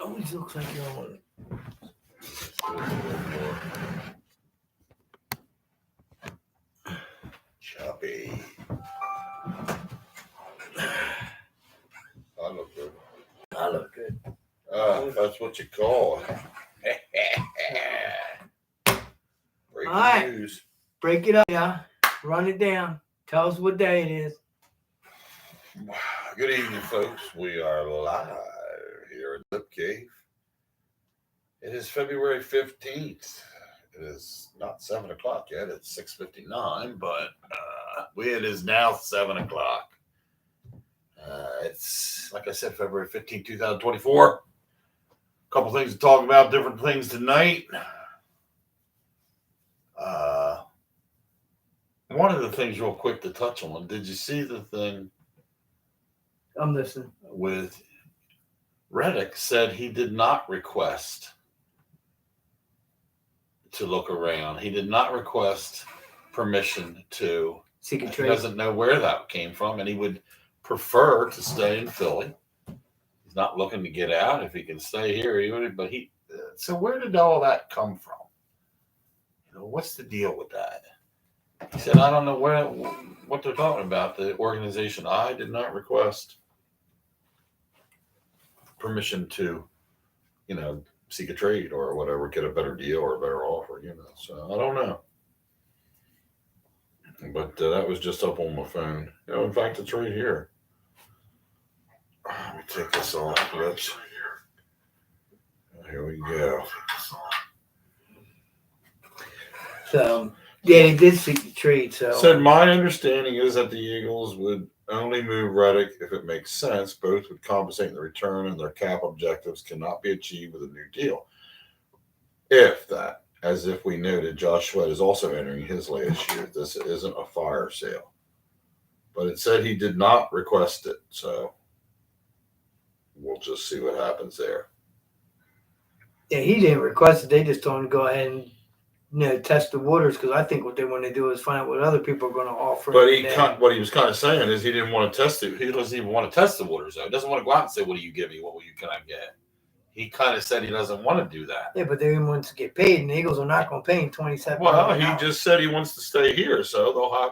always looks like you're on it. Choppy. I look good. I look good. That's what you call it. Breaking right. news. Break it up, yeah. Run it down. Tell us what day it is. Good evening, folks. We are live here at Zip Cave. It is February 15th. It is not 7 o'clock yet. It's 6:59, but it is now 7 o'clock. It's, like I said, February 15th, 2024. A couple things to talk about, different things tonight. One of the things real quick to touch on, did you see the thing? I'm listening. With Reddick said he did not request to look around. He did not request permission to seek a He trade. doesn't know where that came from, and he would prefer to stay in Philly. He's not looking to get out. If he can stay here, he would. But so where did all that come from? You know, what's the deal with that? He said, I don't know what they're talking about. The organization, I did not request permission to, seek a trade or whatever, get a better deal or a better offer, So I don't know. But that was just up on my phone. In fact, it's right here. Let me take this off. Here we go. So, yeah, they did seek the trade. Said, my understanding is that the Eagles would only move Reddick if it makes sense. Both would compensate in the return, and their cap objectives cannot be achieved with a new deal. If that, as if we noted, Josh Sweat is also entering his last year. This isn't a fire sale. But it said he did not request it, so we'll just see what happens there. Yeah, he didn't request it. They just told him to go ahead and test the waters, because I think what they want to do is find out what other people are going to offer. But what he was kind of saying is he didn't want to test it. He doesn't even want to test the waters, though. He doesn't want to go out and say, what do you give me? Can I get? He kind of said he doesn't want to do that. Yeah, but they want to get paid, and the Eagles are not going to pay him $27 Well, million. he just said he wants to stay here, so they'll have,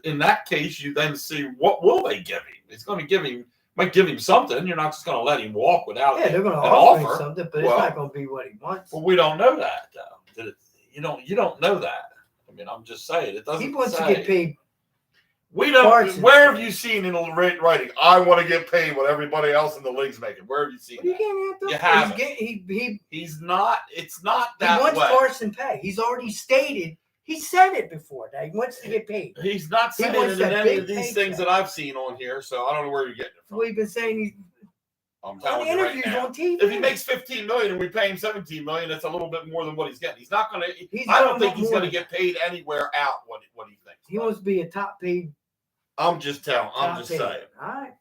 in that case, you then see what will they give him. It's going to might give him something. You're not just going to let him walk without they're going to an offer him offer. something, but it's not going to be what he wants. Well, we don't know that, though. You don't know that. I mean, I'm just saying it doesn't. He wants to get paid. We don't. Where have you seen in the writing? I want to get paid what everybody else in the league's making. Where have you seen that? You haven't. He's not. It's not that way. He wants Carson pay. He's already stated. He said it before that he wants to get paid. He's not saying it in any of these things that I've seen on here, so I don't know where you're getting it from. Well, you've been saying I'm telling you right now. On TV. If he makes $15 million and we pay him $17 million, that's a little bit more than what he's getting. He's not going to. I don't think he's going to get paid anywhere out what he thinks. He wants to be a top paid. I'm just saying. All right.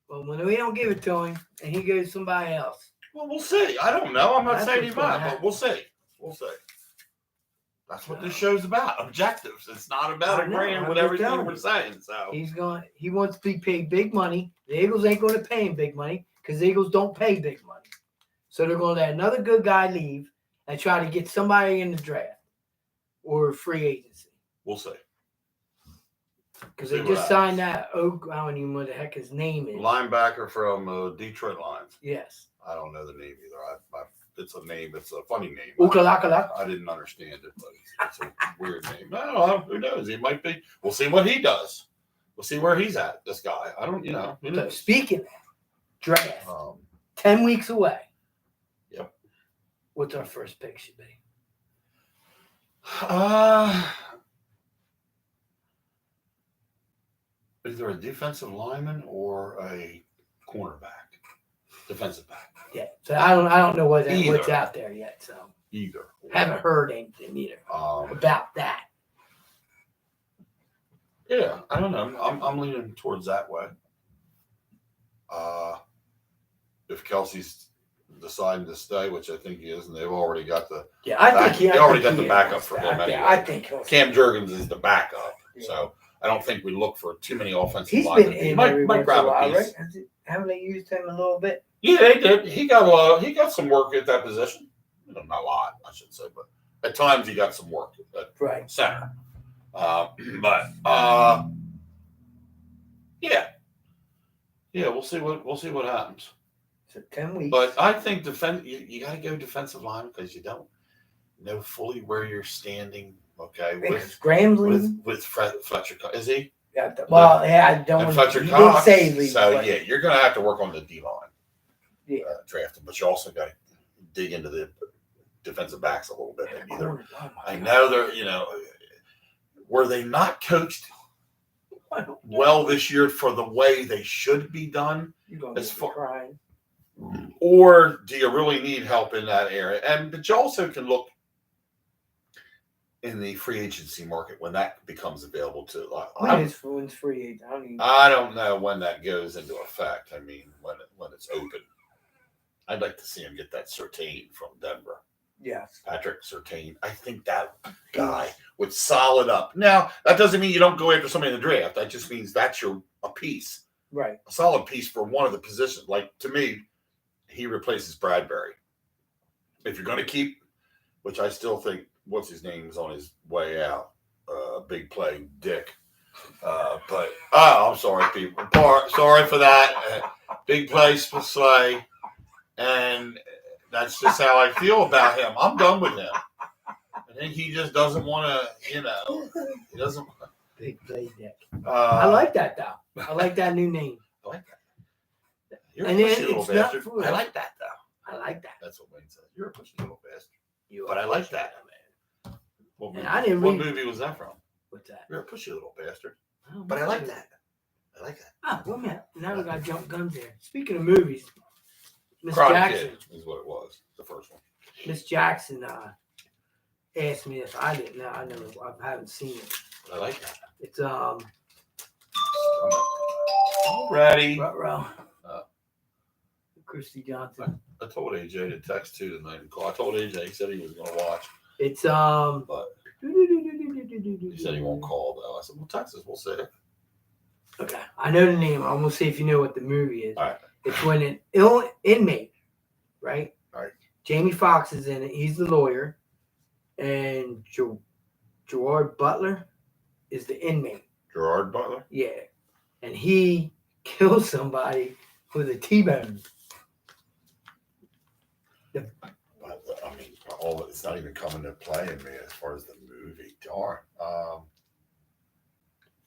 Well, when we don't give it to him and he goes to somebody else. Well, we'll see. I don't know. I'm not saying he's not, but we'll see. We'll see. That's what this show's about. Objectives. It's not about agreeing with everything we're saying. So he wants to be paid big money. The Eagles ain't going to pay him big money because the Eagles don't pay big money. So they're going to let another good guy leave and try to get somebody in the draft or free agency. We'll see. Because they just signed that Oak. I don't even know what the heck his name is. Linebacker from Detroit Lions. Yes. I don't know the name either. It's a name. It's a funny name. Ukalakalaka. I didn't understand it, but it's a weird name. I don't know. Who knows? He might be. We'll see what he does. We'll see where he's at. This guy. I don't. So speaking of draft, 10 weeks away. Yep. What's our first pick should be? Either a defensive lineman or a cornerback, defensive back. Yeah, so I don't know what's out there yet. So either haven't heard anything either about that. Yeah, I don't know. I'm leaning towards that way. If Kelsey's deciding to stay, which I think he is, and they've already got the they already got the backup for him. Anyway. I think Cam Jurgens is the backup, so I don't think we look for too many offensive linemen. He's been in every once in a while, right? Haven't they used him a little bit? Yeah, they did. He got some work at that position. Not a lot, I should say, but at times he got some work at Right. center. Yeah, we'll see what happens. So 10 weeks. But I think you got to go defensive line because you don't know fully where you're standing. Okay, with Fletcher, is he? Yeah. Well, I don't. And Fletcher he Cox. didn't say leave, So yeah, you're going to have to work on the D line. Yeah. Drafting, but you also got to dig into the defensive backs a little bit. Oh I know they're were they not coached well this year for the way they should be done? As far, or do you really need help in that area? But you also can look in the free agency market when that becomes available too. When's free agent? I don't know when that goes into effect. I mean, when it's open. I'd like to see him get that Surtain from Denver. Yes. Patrick Surtain. I think that guy would solid up. Now, that doesn't mean you don't go after somebody in the draft. That just means that's a piece. Right. A solid piece for one of the positions. Like, to me, he replaces Bradbury. If you're going to keep, which I still think, what's his name is on his way out. Big play, Dick. I'm sorry, people. Sorry for that. Big play, Slay. And that's just how I feel about him. I'm done with him. I think he just doesn't want to, he doesn't. Big play Dick. I like that, though. I like that new name. I like that. You're a and pushy little bastard. I like that, though. I like that. That's what Wayne said. You're a pushy little bastard. But I like that. Man. What movie was that from? What's that? You're a pushy little bastard. But I like that. I like that. Ah, well, man. Now we got jump guns here. Speaking of movies, Miss Karate Jackson Kid is what it was, the first one. Miss Jackson asked me if I didn't know. I haven't seen it. I like that. It's ready. Ruh-roh. Christy Johnson. I told AJ to text too tonight and call. I told AJ, he said he was going to watch. It's but he said he won't call though. I said, well, text us. We'll see. Okay, I know the name. I'm gonna see if you know what the movie is. All right. It's when an inmate, right? Right. Jamie Foxx is in it. He's the lawyer, and Gerard Butler is the inmate. Gerard Butler. Yeah, and he kills somebody with a T-bone. I mean, it's not even coming to play in me as far as the movie. Darn.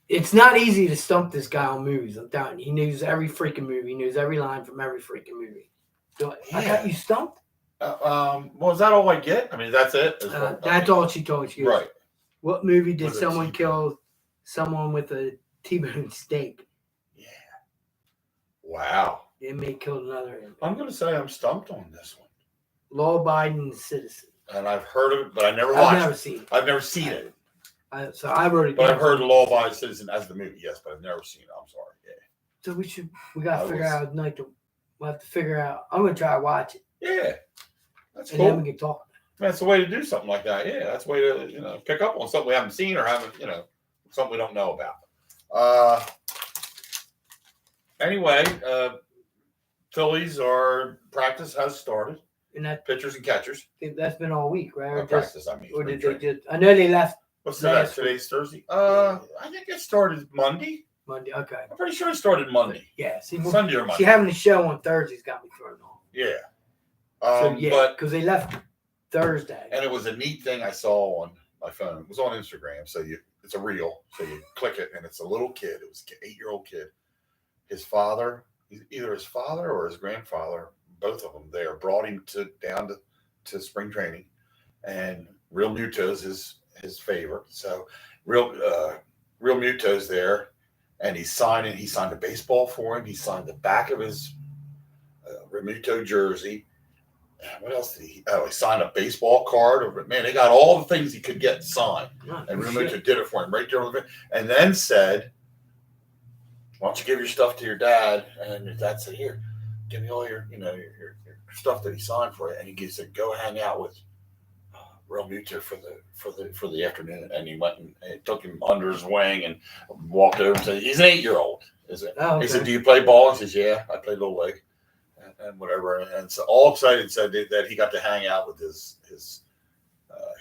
It's not easy to stump this guy on movies. I'm telling you. He knows every freaking movie. He knows every line from every freaking movie. So I got you stumped? Well, is that all I get? I mean, that's it? That's all she told you. Right. What movie did someone kill someone with a T-bone steak? Yeah. Wow. The inmate killed another inmate. I'm going to say I'm stumped on this one. Law-abiding citizen. And I've heard of it, but I never watched it. I've never seen it. I've never seen it. So I wrote it down. But I've heard Law-Abiding Citizen as the movie, yes, but I've never seen it. I'm sorry. Yeah. So we got to figure out tonight. We'll have to figure out. I'm going to try to watch it. Yeah. That's cool. cool. And then we can talk. That's the way to do something like that. Yeah. That's the way to, pick up on something we haven't seen or haven't, something we don't know about. Anyway, Phillies, our practice has started. And that pitchers and catchers. That's been all week, right? Or practice, I mean. Or did they just? I know they left. What's that? Today's Thursday. I think it started Monday. Monday, okay. I'm pretty sure it started Monday. Yeah, Sunday or Monday. See, having a show on Thursday's got me thrown off. Yeah. But because they left Thursday. And it was a neat thing I saw on my phone. It was on Instagram, so it's a reel. So you click it, and it's a little kid. It was an 8-year-old kid. His father, either his father or his grandfather, both of them there, brought him down to spring training, and Real Muto's his favorite. So Real Muto's there, and he signed a baseball for him. He signed the back of his Real Muto jersey. What else did he signed a baseball card. Man, they got all the things he could get signed. And Real Muto did it for him right there on the and then said, why don't you give your stuff to your dad? And your dad said, here, give me all your stuff that he signed for you. And he said, go hang out with Real Muto for the afternoon. And he went and took him under his wing and walked over and said, he's an 8-year-old. Is it? Oh, okay. He said, do you play ball? He says, yeah, I play Little League. and whatever, and so all excited said that he got to hang out with his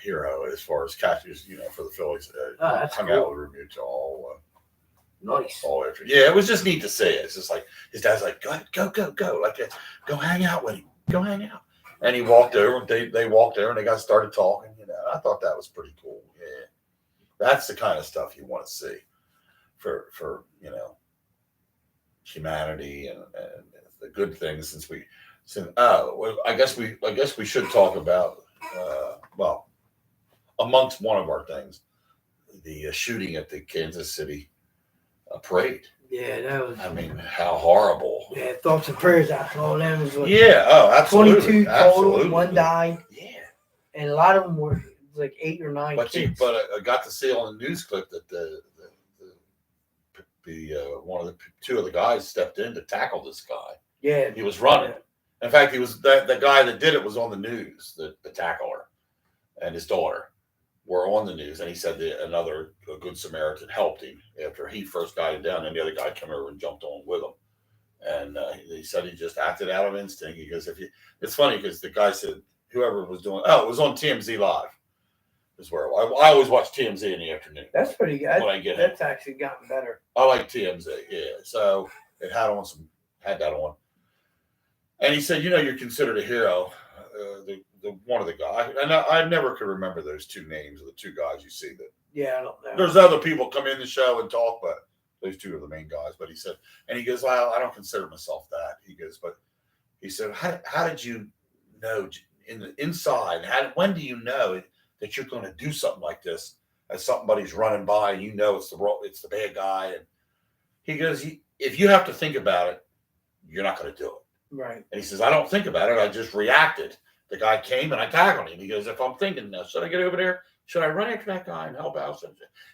hero as far as catches, for the Phillies. That's hung cool. out with Remuto all. Nice. All after. Yeah, it was just neat to see it. It's just like his dad's like, go, like go hang out with him, go hang out. And he walked over, and they walked over, and they got started talking. I thought that was pretty cool. Yeah, that's the kind of stuff you want to see for humanity and the good things. I guess we should talk about amongst one of our things, the shooting at the Kansas City parade. Yeah, that was. I mean, how horrible. Yeah, thoughts and prayers out to all them. Was like absolutely. 22 total, one died. Yeah. And a lot of them were like 8 or 9 kids. But I got to see on the news clip that two of the guys stepped in to tackle this guy. Yeah. He was running. Yeah. In fact, he was the guy that did it was on the news, the tackler, and his daughter were on the news, and he said that a good Samaritan helped him after he first got him down, and the other guy came over and jumped on with him. And he said he just acted out of instinct. He goes, it's funny because the guy said whoever was doing, it was on TMZ Live. Is where I always watch TMZ in the afternoon. That's pretty good. When I get That's actually gotten better. I like TMZ, yeah. So it had that on, and he said, you're considered a hero. The one of the guys, and I never could remember those two names of the two guys you see that. Yeah, I don't know. There's other people come in the show and talk, but those two are the main guys. But he said, and he goes, well, I don't consider myself that. He goes, but he said, how did you know in the inside? When do you know that you're going to do something like this as somebody's running by and it's the bad guy? And he goes, if you have to think about it, you're not going to do it. Right. And he says, I don't think about it. I just reacted. The guy came and I tackled him. He goes, if I'm thinking now, should I get over there? Should I run after that guy and help out?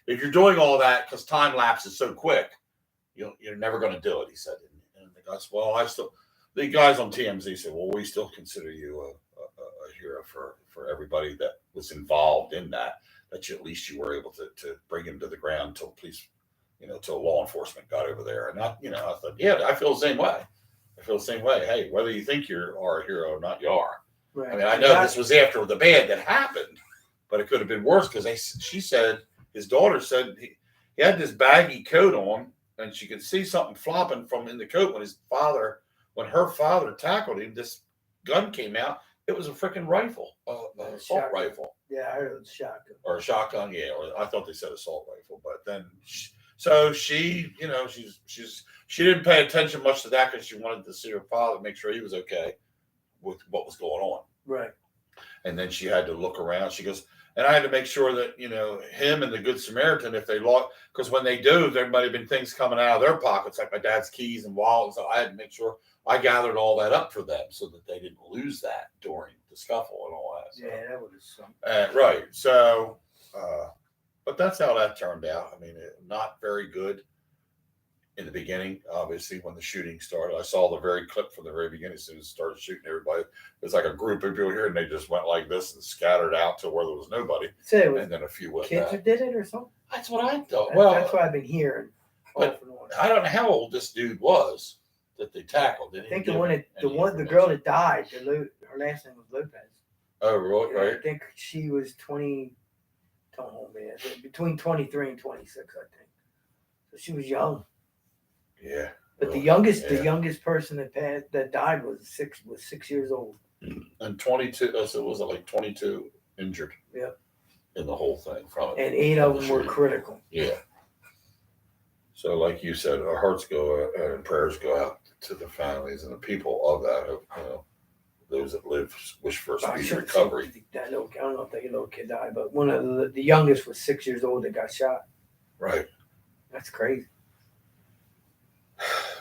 If you're doing all that, because time lapse is so quick, you're never going to do it, he said. And the guy said, the guys on TMZ said, well, we still consider you a hero for everybody that was involved in that at least you were able to bring him to the ground until police, till law enforcement got over there. And I thought, yeah, I feel the same way. Hey, whether you think you are a hero or not, you are. Right. I mean, I know this was after the bad that happened, but it could have been worse because his daughter said he had this baggy coat on, and she could see something flopping from in the coat when her father tackled him. This gun came out. It was a freaking rifle, assault rifle. Yeah, I heard it was a shotgun. Or a shotgun, yeah. Or I thought they said assault rifle, but then she didn't pay attention much to that because she wanted to see her father, make sure he was okay with what was going on. Right. And then she had to look around. She goes, and I had to make sure that, him and the Good Samaritan, if they lost, because when they do, there might have been things coming out of their pockets, like my dad's keys and wallet. So I had to make sure I gathered all that up for them so that they didn't lose that during the scuffle and all that. So. Yeah, that would have something. Right. So, but that's how that turned out. I mean, not very good in the beginning, obviously, when the shooting started. I saw the very clip from the very beginning. As soon as it started shooting, everybody, it was like a group of people here, and they just went like this and scattered out to where there was nobody. So and then a few went kids back. who did it or something? That's what I thought. That's what I've been hearing. But I don't know how old this dude was that they tackled. I think the girl that died, her last name was Lopez. Oh, really? Right. I think she was between 23 and 26, I think. So she was young. Yeah. But really? The youngest person that died was 6 years old. And 22. So was it like 22 injured? Yeah. In the whole thing from it. And 8 of them were critical. Yeah. So, like you said, our hearts go out and prayers go out to the families and the people of that. Those that live wish for a speedy recovery. I don't know if that little kid died, but one of the youngest was 6 years old that got shot. Right. That's crazy.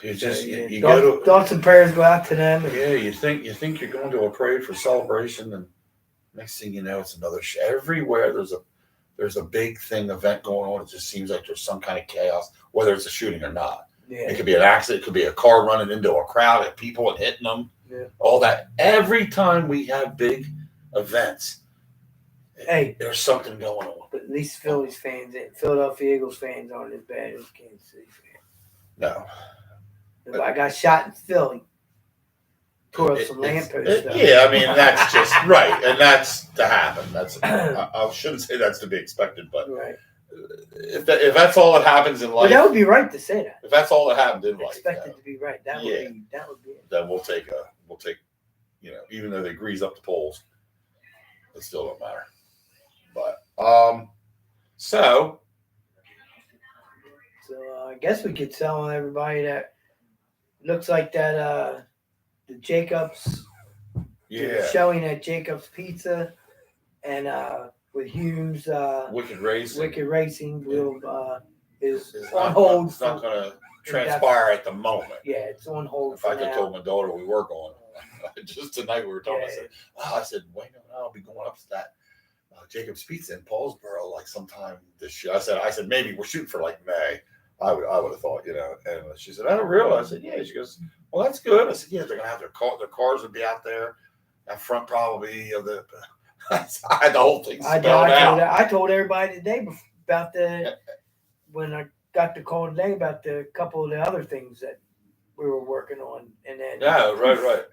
You go to thoughts and prayers go out to them. Yeah, you think you're going to a parade for celebration, and next thing you know, it's another. Everywhere there's a big event going on. It just seems like there's some kind of chaos, whether it's a shooting or not. Yeah. It could be an accident. It could be a car running into a crowd of people and hitting them. Yeah. All that. Every time we have big events, there's something going on. But at least Philadelphia Eagles fans aren't as bad as Kansas City fans. No. If I got shot in Philly tore up some lampposts. Yeah, I mean that's just right, and that's to happen. That's I shouldn't say that's to be expected, but right. If that's all that happens in life, Well, that would be right to say that. if that's all that happens in life, Expected to be right. That would be it. Then we'll take even though they grease up the poles, it still don't matter. But so I guess we could tell everybody that looks like that the Jacobs showing at Jacobs Pizza and with Hughes Wicked Racing will is on not, hold. It's not going to transpire at the moment. Yeah, it's on hold. In fact, I told my daughter we were going. Just tonight we were talking. I said, wait, I'll be going up to that Jacob's Pizza in Paulsboro like sometime this year. I said maybe we're shooting for like May. I would have thought, And she said, I don't realize. I said, yeah. She goes, well, that's good. I said, yeah, they're gonna have their cars would be out there, out front probably of the. I had the whole thing spelled out. I told everybody today about when I got the call today about the couple of the other things that we were working on, and then right,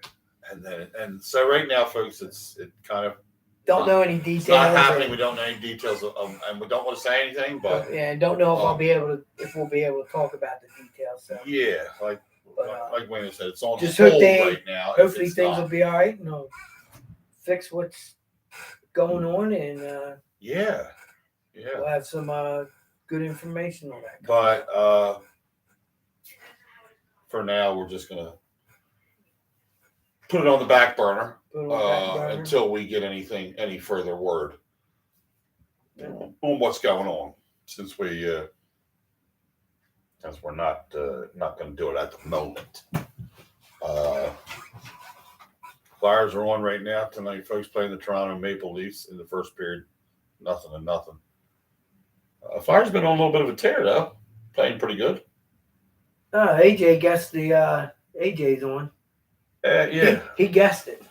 and so right now, folks, it kind of don't know any details. It's not happening. We don't know any details, and we don't want to say anything. But and don't know if we'll be able to talk about the details. So. Yeah, like Wayno said, it's on just hold right now. Hopefully things will be all right. Fix what's going on, and we'll have some good information on that. But for now, we're just gonna put it on the back burner. Until we get any further word on what's going on, since we're not going to do it at the moment. Flyers are on right now tonight, folks, playing the Toronto Maple Leafs in the first period, 0-0. Flyers been on a little bit of a tear though, playing pretty good. AJ guessed the AJ's on. Yeah, he guessed it.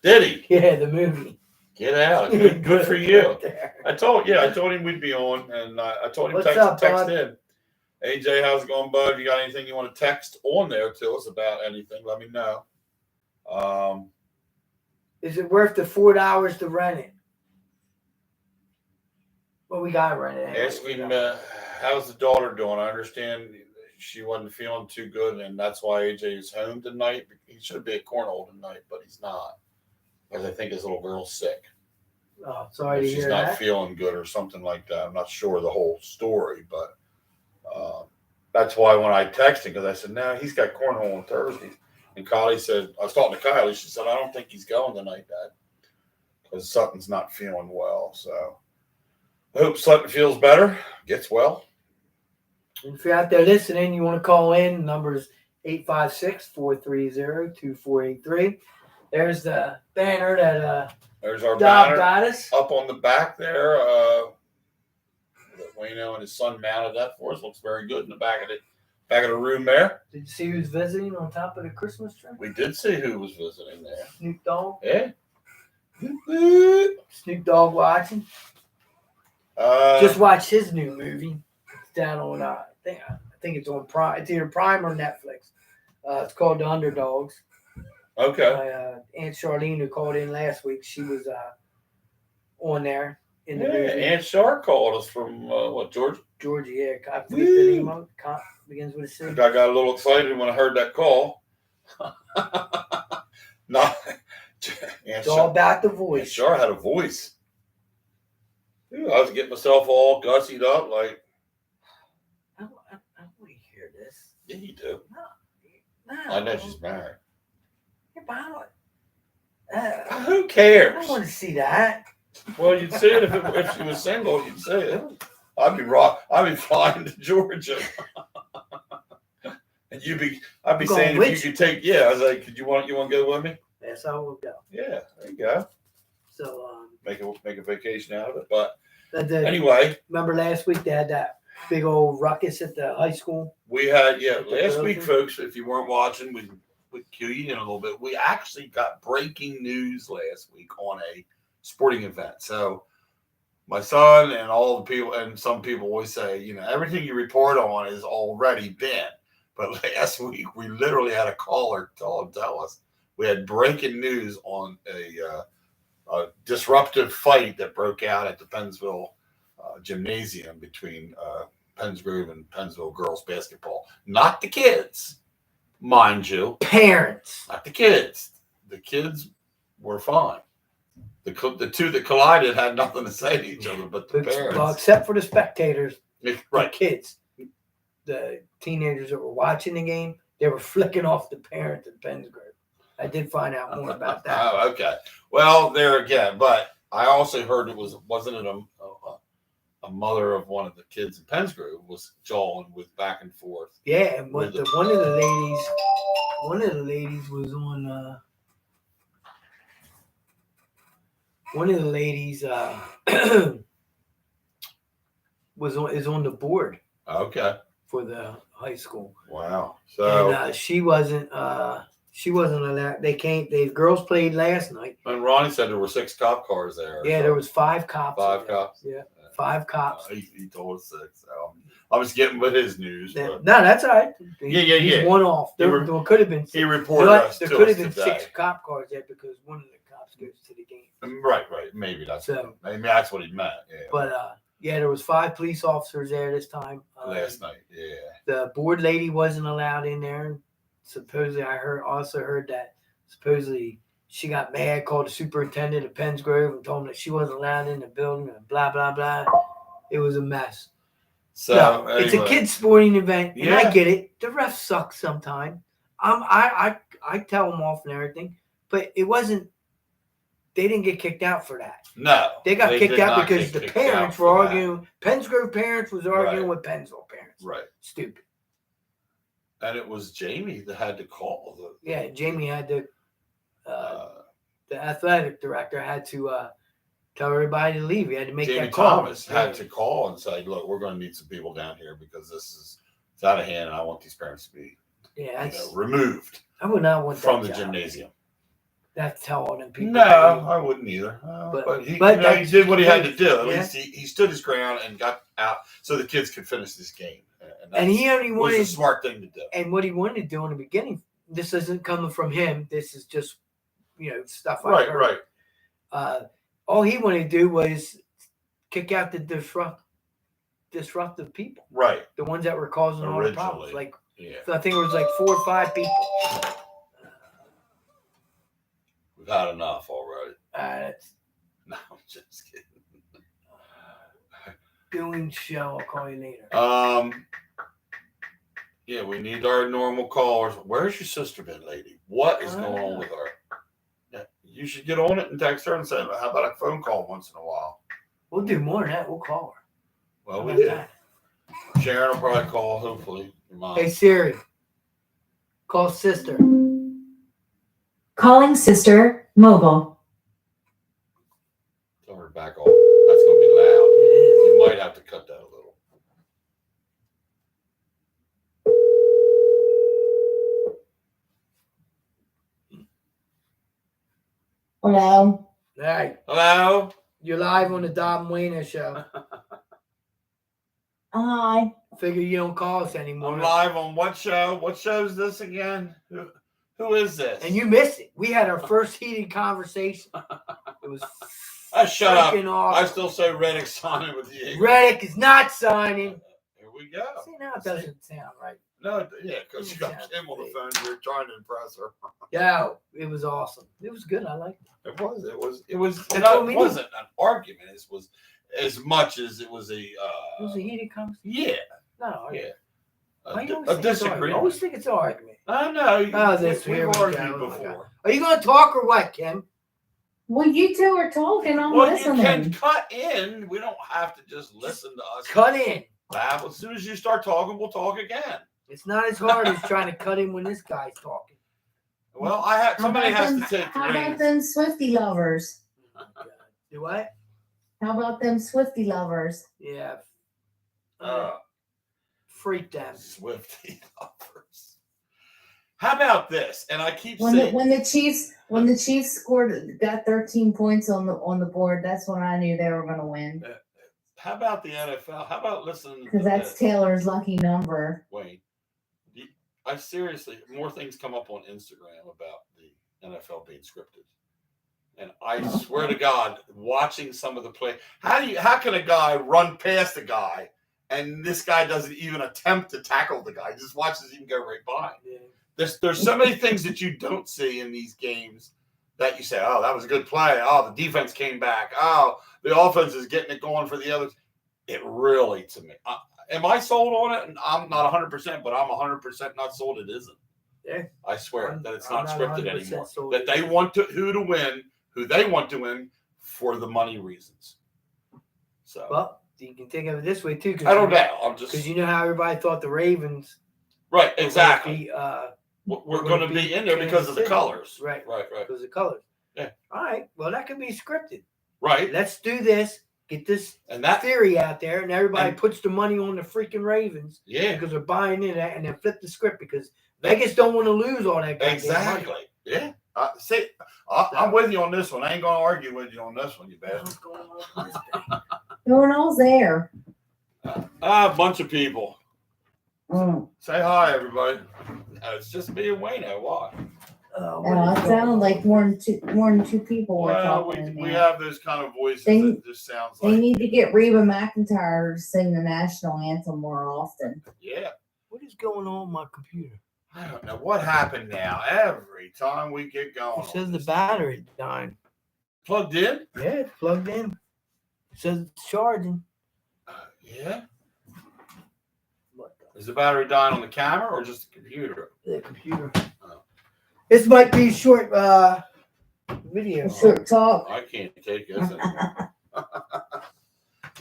Did he? Yeah, the movie. Get out! Good for you. I told him we'd be on, and I told him text in. AJ, how's it going, bud? If you got anything you want to text on there to us about anything, let me know. Is it worth the $4 to rent it? Well, we gotta rent it. Ask him how's the daughter doing. I understand she wasn't feeling too good, and that's why AJ is home tonight. He should be at cornhole tonight, but he's not, because I think his little girl's sick. Oh, sorry to hear that. She's not feeling good or something like that. I'm not sure the whole story, but that's why when I texted him, because I said, no, he's got cornhole on Thursday. And Kylie said, I was talking to Kylie, she said, I don't think he's going tonight, Dad, because Sutton's not feeling well. So I hope Sutton feels better, gets well. If you're out there listening, you want to call in, number is 856-430-2483. There's the banner that there's our Dob banner got us. Up on the back there. That Wayno and his son mounted that for us. Looks very good in the back of the room there. Did you see who's visiting on top of the Christmas tree? We did see who was visiting there. Snoop Dogg. Yeah. Snoop Dogg watching. Just watched his new movie. It's down on I think it's on Prime. It's either Prime or Netflix. It's called The Underdogs. Okay. My Aunt Charlene, who called in last week, she was on there in the movie. Aunt Char called us from Georgia? Georgia, yeah. I forget the name of it. Begins with a C. I got a little excited when I heard that call. It's all about the voice. Aunt Char had a voice. Ooh, I was getting myself all gussied up like. I want to hear this. Yeah, you do. No. I know she's married. Who cares? I don't want to see that. Well, you'd see it if she was single. You'd see it. I'd be flying to Georgia, and I'd be saying if you could take. Yeah, I was like, you want to go with me? Yes, I will go. Yeah, there you go. So make a vacation out of it. But anyway, remember last week they had that big old ruckus at the high school. We had last week, folks. If you weren't watching, we cue you in a little bit. We actually got breaking news last week on a sporting event. So my son and all the people, and some people always say, everything you report on has already been. But last week we literally had a caller tell us we had breaking news on a disruptive fight that broke out at the Pennsville gymnasium between Penns Grove and Pennsville girls basketball. Not the kids, mind you. Parents. Not the kids. The kids were fine. The two that collided had nothing to say to each other but the parents. Well, except for the spectators, right. The kids, the teenagers that were watching the game, they were flicking off the parents at Penns Grove. I did find out more about that. Oh, okay. Well, there again, but I also heard wasn't it a mother of one of the kids in Penns Grove was jawing with back and forth. Yeah, and one of the ladies was on. One of the ladies is on the board. Okay. For the high school. Wow. So and she wasn't allowed. The girls played last night. And Ronnie said there were 6 cop cars there. Yeah, there was 5 cops. 5 cops. Yeah, 5 cops. He told us 6. So I was getting with his news. No, that's all right. Yeah. One off. There could have been 6. He reported us. There could have been today. 6 cop cars there because one of the cops goes to the game. Right. Maybe that's what he meant. Yeah. But there was 5 police officers there this time. Last night. Yeah. The board lady wasn't allowed in there. Supposedly, I heard that supposedly she got mad, called the superintendent of Penns Grove and told him that she wasn't allowed in the building and blah, blah, blah. It was a mess. So anyway. It's a kid's sporting event, and I get it. The refs suck sometimes. I tell them off and everything, but it wasn't. They didn't get kicked out for that. No, they got kicked out because the parents were arguing. Penns Grove parents was arguing with Pennsville parents. Right. Stupid. And it was Jamie that had to call. Jamie had to. The athletic director had to tell everybody to leave. He had to make Jamie that call. Thomas had to call and say, "Look, we're going to need some people down here because it's out of hand, and I want these parents to be removed. I would not want from that the job. gymnasium." That's tell all them people. No, I wouldn't either. But he did what he had to do. At least he stood his ground and got out so the kids could finish this game. And he only wanted was a smart thing to do. And what he wanted to do in the beginning, this isn't coming from him. This is just stuff I heard. Right. All he wanted to do was kick out the disruptive people. Right. The ones that were causing all the problems. So I think it was 4 or 5 people. We've had enough already. No, I'm just kidding. Doing show. I'll call you later. Yeah, we need our normal callers. Where's your sister been, lady? What is going on with her? Yeah, you should get on it and text her and say, how about a phone call once in a while? We'll do more than that. We'll call her. Well, we did. Sharon will probably call, hopefully. Your mom. Hey, Siri. Call sister. Calling sister mobile. Tell her to back off. That's going to be loud. It is. You might have to cut that a little. Hello. Hey. Hello. You're live on the Dob And Wayno Show. Hi. Figure you don't call us anymore. I'm live on what show? What show is this again? Who is this? And you missed it. We had our first heated conversation. It was shut up. awesome. I still say Reddick signing with the Eagles. Reddick is not signing. Here we go. See, now it doesn't sound right. No, yeah, because you got Kim on the phone. You're trying to impress her. Yeah, it was awesome. It was good. I liked it. It wasn't an argument. It was as much as it was a. It was a heated conversation. Yeah. No. Yeah. A disagreement. I always think it's an argument. I know. We've argued before. Are you going to talk or what, Kim? Well, you two are talking. I'm Well, listening. you can cut in. We don't have to just listen to us. Cut in. As soon as you start talking, we'll talk again. It's not as hard as trying to cut in when this guy's talking. Well, somebody has to take the How about reins. them Swifty lovers? Do what? How about them Swifty lovers? Yeah. Freak them. Swifty lovers. How about this? And I keep When saying the Chiefs got 13 points on the board, that's when I knew they were going to win. how about the NFL? How about listening to Because that's this? Taylor's lucky number. Wayne, I seriously, more things come up on Instagram about the NFL being scripted. And I swear to God, watching some of the play, how can a guy run past a guy and this guy doesn't even attempt to tackle the guy, just watches him go right by? Yeah. There's so many things that you don't see in these games that you say, oh, that was a good play. Oh, the defense came back. Oh, the offense is getting it going for the others. It really, to me, am I sold on it? I'm not 100%, but I'm 100% not sold. It isn't. Yeah. I swear that it's I'm not not scripted 100% anymore. sold That they either. want who they want to win for the money reasons. So, Well, you can think of it this way too. I don't know. I'm just because you know how everybody thought the Ravens right. were Exactly. We're We're going to be in there because of the Kansas City. colors. Right. Right. Because of the colors. Yeah. All right. Well, that could be scripted. Right. Let's do this. Get this And that theory out there, and everybody and- puts the money on the freaking Ravens. Yeah. Because they're buying into that, and then flip the script because Vegas don't want to lose all that goddamn Exactly. money. Yeah. See, I'm with you on this one. I ain't going to argue with you on this one, you bastard. What's going on with this thing? No one else there. A bunch of people. Mm. Say hi, everybody. It's just me and Wayno. Why? It sounded like more than two people were Well, talking. we have those kind of voices They- that just sounds They like, need to get Reba McEntire to sing the national anthem more often. yeah. What is going on with my computer? I don't know what happened now. Every time we get going, It says on the this battery died. plugged in. Yeah, it's plugged in. It says it's charging. Yeah. What Is the battery dying on the camera or just the computer? the computer. Oh. This might be short video. Short talk. I can't take this anymore.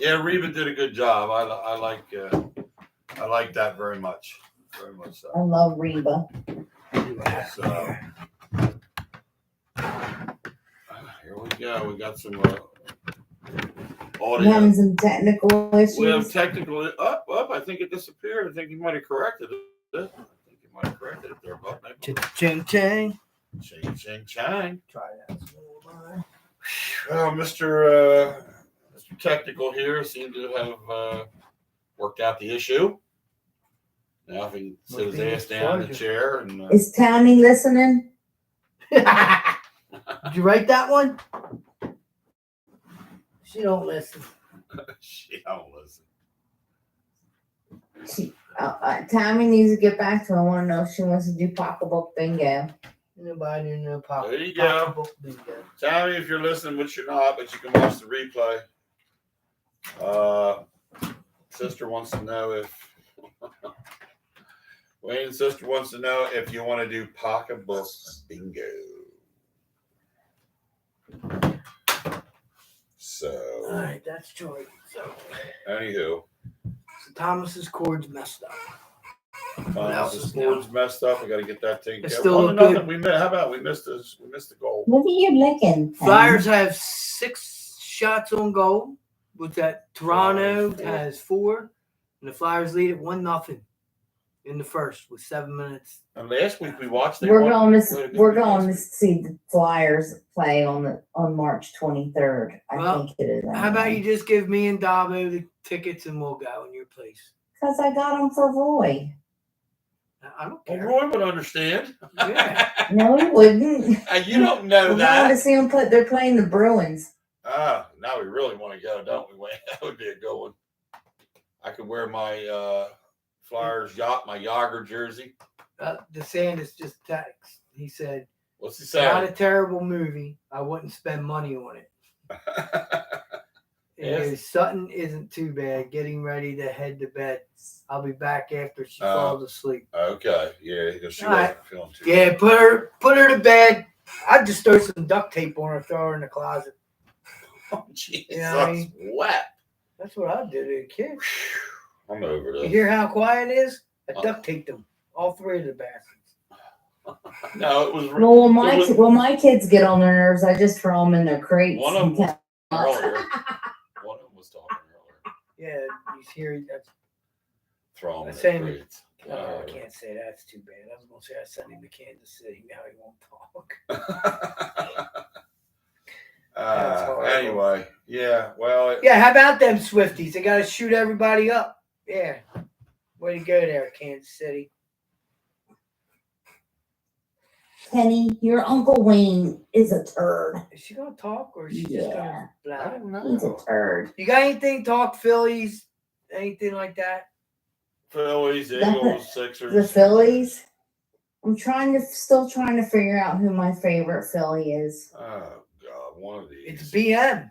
Yeah, Reba did a good job. I like that very much. Very much so. I love Reba. So here we go. We got some I'm audio. having some technical issues. We have technical up. I think it disappeared. I think you might have corrected it. I think you might have corrected it there, Bob. Ching ching. Ching chang. Try that. Well, Mr. Technical here seemed to have worked out the issue. Now if he can sit his ass down in the chair and Is Tammy listening? Did you write that one? She don't listen. she don't listen. Tammy needs to get back to her. I want to know if she wants to do pocketbook bingo. Nobody in the pop. There you go. pocketbook bingo. Tammy, if you're listening, which you're not, but you can watch the replay. Sister wants to know if Wayne's sister wants to know if you want to do pocketbook bingo. So, All right, that's Jordan. So anywho, Thomas's cord's messed up. the board's messed up. We got to get that taken It's care of. still One to good. nothing. How about we missed this? We missed the goal. What are you licking? Tammy? Flyers have 6 shots on goal. With that, Toronto Flyers, 4. has 4, and the Flyers lead at 1-0 in the first with 7 minutes. And last week we watched. We're going to see the Flyers play on March 23rd. Well, I think it is. How about you just give me and Dabo the tickets and we'll go in your place? Because I got them for Roy. I don't Well, care. Roy would understand. Yeah. No, he wouldn't. And you don't know We're going to that. see them play. They're playing the Bruins. Now we really want to go, don't we, Wayne? That would be a good one. I could wear my Flyers my Yager jersey. DeSantis just text. He said, What's he not saying? a terrible movie. I wouldn't spend money on it. And Yes. goes, Sutton isn't too bad. Getting ready to head to bed. I'll be back after she falls asleep. Okay, yeah, because she All wasn't right. feeling too. Yeah, put her to bed. I'd just throw some duct tape on her, throw her in the closet. Oh, Jesus, You know what I mean? wet. That's what I did as a kid. I'm over You this. hear how quiet it is? I duct taped them. All 3 of the bastards. No, it was Well, when it was my kids get on their nerves, I just throw them in their crates. one of and them tell- earlier. One of them was talking earlier. Yeah, you hear that's. Throw them I in say- the crates. Oh, I can't say that's too bad. I was gonna say I sent him to Kansas City. Now he won't talk. That's horrible. Anyway, yeah. Well, Yeah, how about them Swifties? They got to shoot everybody up. Yeah, way to go there, Kansas City. Penny, your Uncle Wayne is a turd. Is she gonna talk or is she just gonna I blah? don't He's a know. turd. You got anything talk Phillies? Anything like that? Phillies, That- Eagles, Sixers. The Phillies. I'm still trying to figure out who my favorite Philly is. Oh God, one of these. It's BM.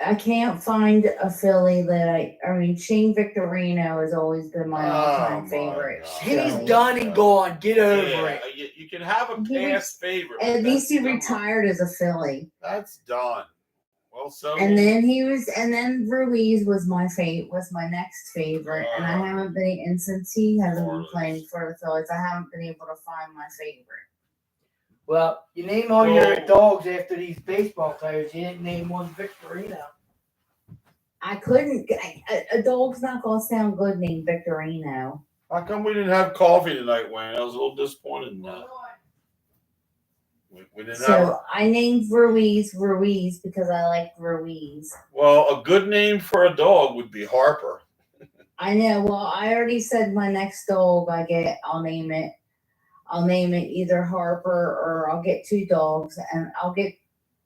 I can't find a Philly that I mean Shane Victorino has always been my all-time my favorite. God. He's Philly. done and gone. Get over Yeah, it. you can have a He past favorite. but At least that's he done. retired as a Philly. That's done. Well, so And then Ruiz was my next favorite, and I haven't been. And since he hasn't been Marlins. playing for the Phillies, I haven't been able to find my favorite. Well, you name all your Well- dogs after these baseball players. You didn't name one Victorino. I couldn't. A dog's not gonna sound good named Victorino. How come we didn't have coffee tonight, Wayne? I was a little disappointed in that. We didn't have. So I named Ruiz because I like Ruiz. Well, a good name for a dog would be Harper. I know. Well, I already said my next dog I'll name it either Harper or I'll get two dogs and I'll get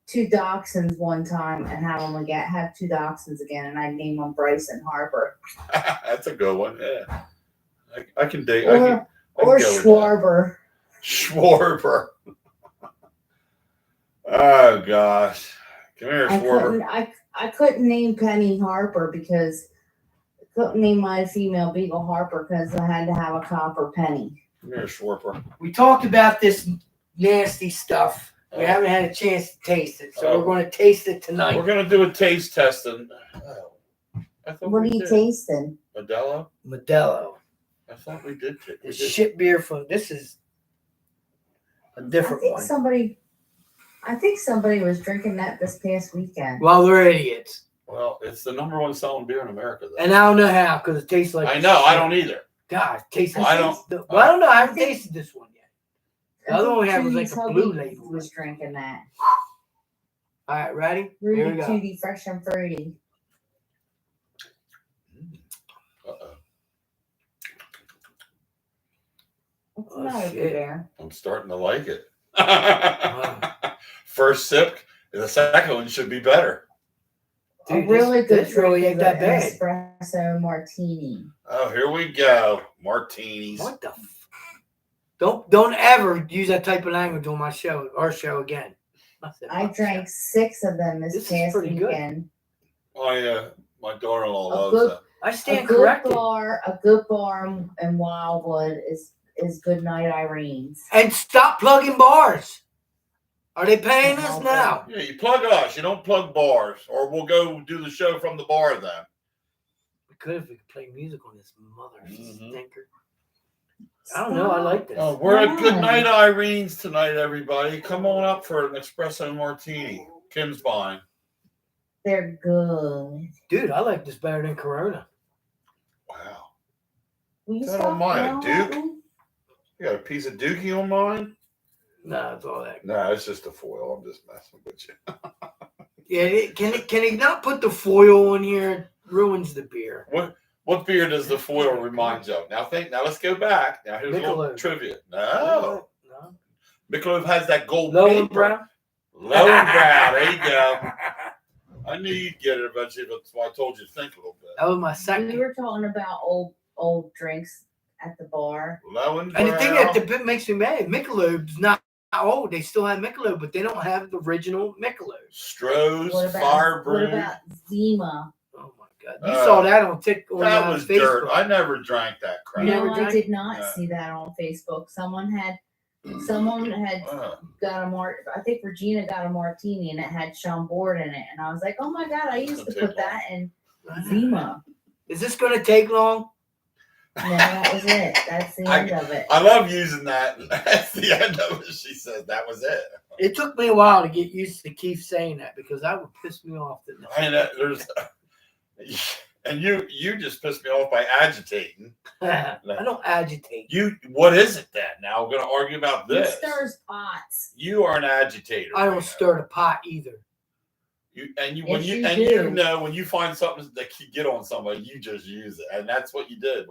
two dachshunds one time and have two dachshunds again and I name them Bryce and Harper. That's a good one. Yeah, I can dig. Or I can or go with that. Schwarber. Schwarber. Oh gosh, come here, Schwarber. I couldn't name Penny Harper because I couldn't name my female beagle Harper because I had to have a copper penny. Come here, Schwarber. We talked about this nasty stuff. We haven't had a chance to taste it, so Oh. we're going to taste it tonight. We're gonna do a taste testing. I thought What we are you did. tasting? Modelo. Modelo. I thought we did. We This did. shit beer from this is a different one. I think somebody was drinking that this past weekend. Well, they're idiots, Well, it's the number one selling beer in America. Though. and I don't know how because it tastes like. I know. I shit. don't either. God, it tastes. I don't- Well, I don't know. I haven't I think- tasted this one yet. The other one we had was like a blue label. Was drinking that. All right, ready? Here we Rudy go. Tooty, fresh and fruity. Uh-oh. It's Oh, not a shit. good beer. I'm starting to like it. Wow. First sip, the second one should be better. Dude, A really good this really drink ain't is that an bad. espresso martini. Oh, here we go. Martinis. What the? Don't ever use that type of language on our show again. said, I "Fuck drank that." 6 of them this This is past pretty good. weekend. My daughter-in-law A loves good- that. I A stand good corrected. bar in Wildwood is Good Night Irene's. And stop plugging bars. Are they paying us now? Yeah, you plug us. You don't plug bars, or we'll go do the show from the bar then. We could if we could play music on this mother Mhm. stinker. I don't know. I like this. Oh, we're at Good Why? Night Irene's tonight, everybody. Come on up for an espresso martini. Kim's buying. They're good. Dude, I like this better than Corona. Wow. Will you Is that stop on mine, a yelling at Duke? me? You got a piece of dookie on mine? Nah, it's all that. No, it's just a foil. I'm just messing with you. Yeah, can he not put the foil on here? It ruins the beer. What beer does the foil remind you of? Now let's go back. Now here's a little Michelob. trivia. No. No. Michelob has that gold Low paper. and brown. Low and brown. There you go. I knew you'd get it eventually. That's why I told you to think a little bit. That was my We second. were talking about old drinks at the bar. Low and brown. And the thing that makes me mad, Michelob's not old. They still have Michelob, but they don't have the original Michelob. Stroh's, What Fire about Brew. Zima? Oh my god! You saw that on TikTok. That was Facebook. dirt. I never drank that crap. You never No, I drank? did not Yeah. see that on Facebook. Someone had got I think Regina got a martini and it had Chambord in it, and I was like, oh my god, I used to put that in Zima. Is this going to take long? No, that was it. That's the end of it. I love using that. That's the end of it. She says that was it. It took me a while to get used to Keith saying that because that would piss me off. I know there's, and you just pissed me off by agitating. I don't agitate. What is it then? Now we're going to argue about He this. stirs pots. You are an agitator. I don't Reno. stir the pot either. Yes, When you do. you know when you find something that you get on somebody, you just use it, and that's what you did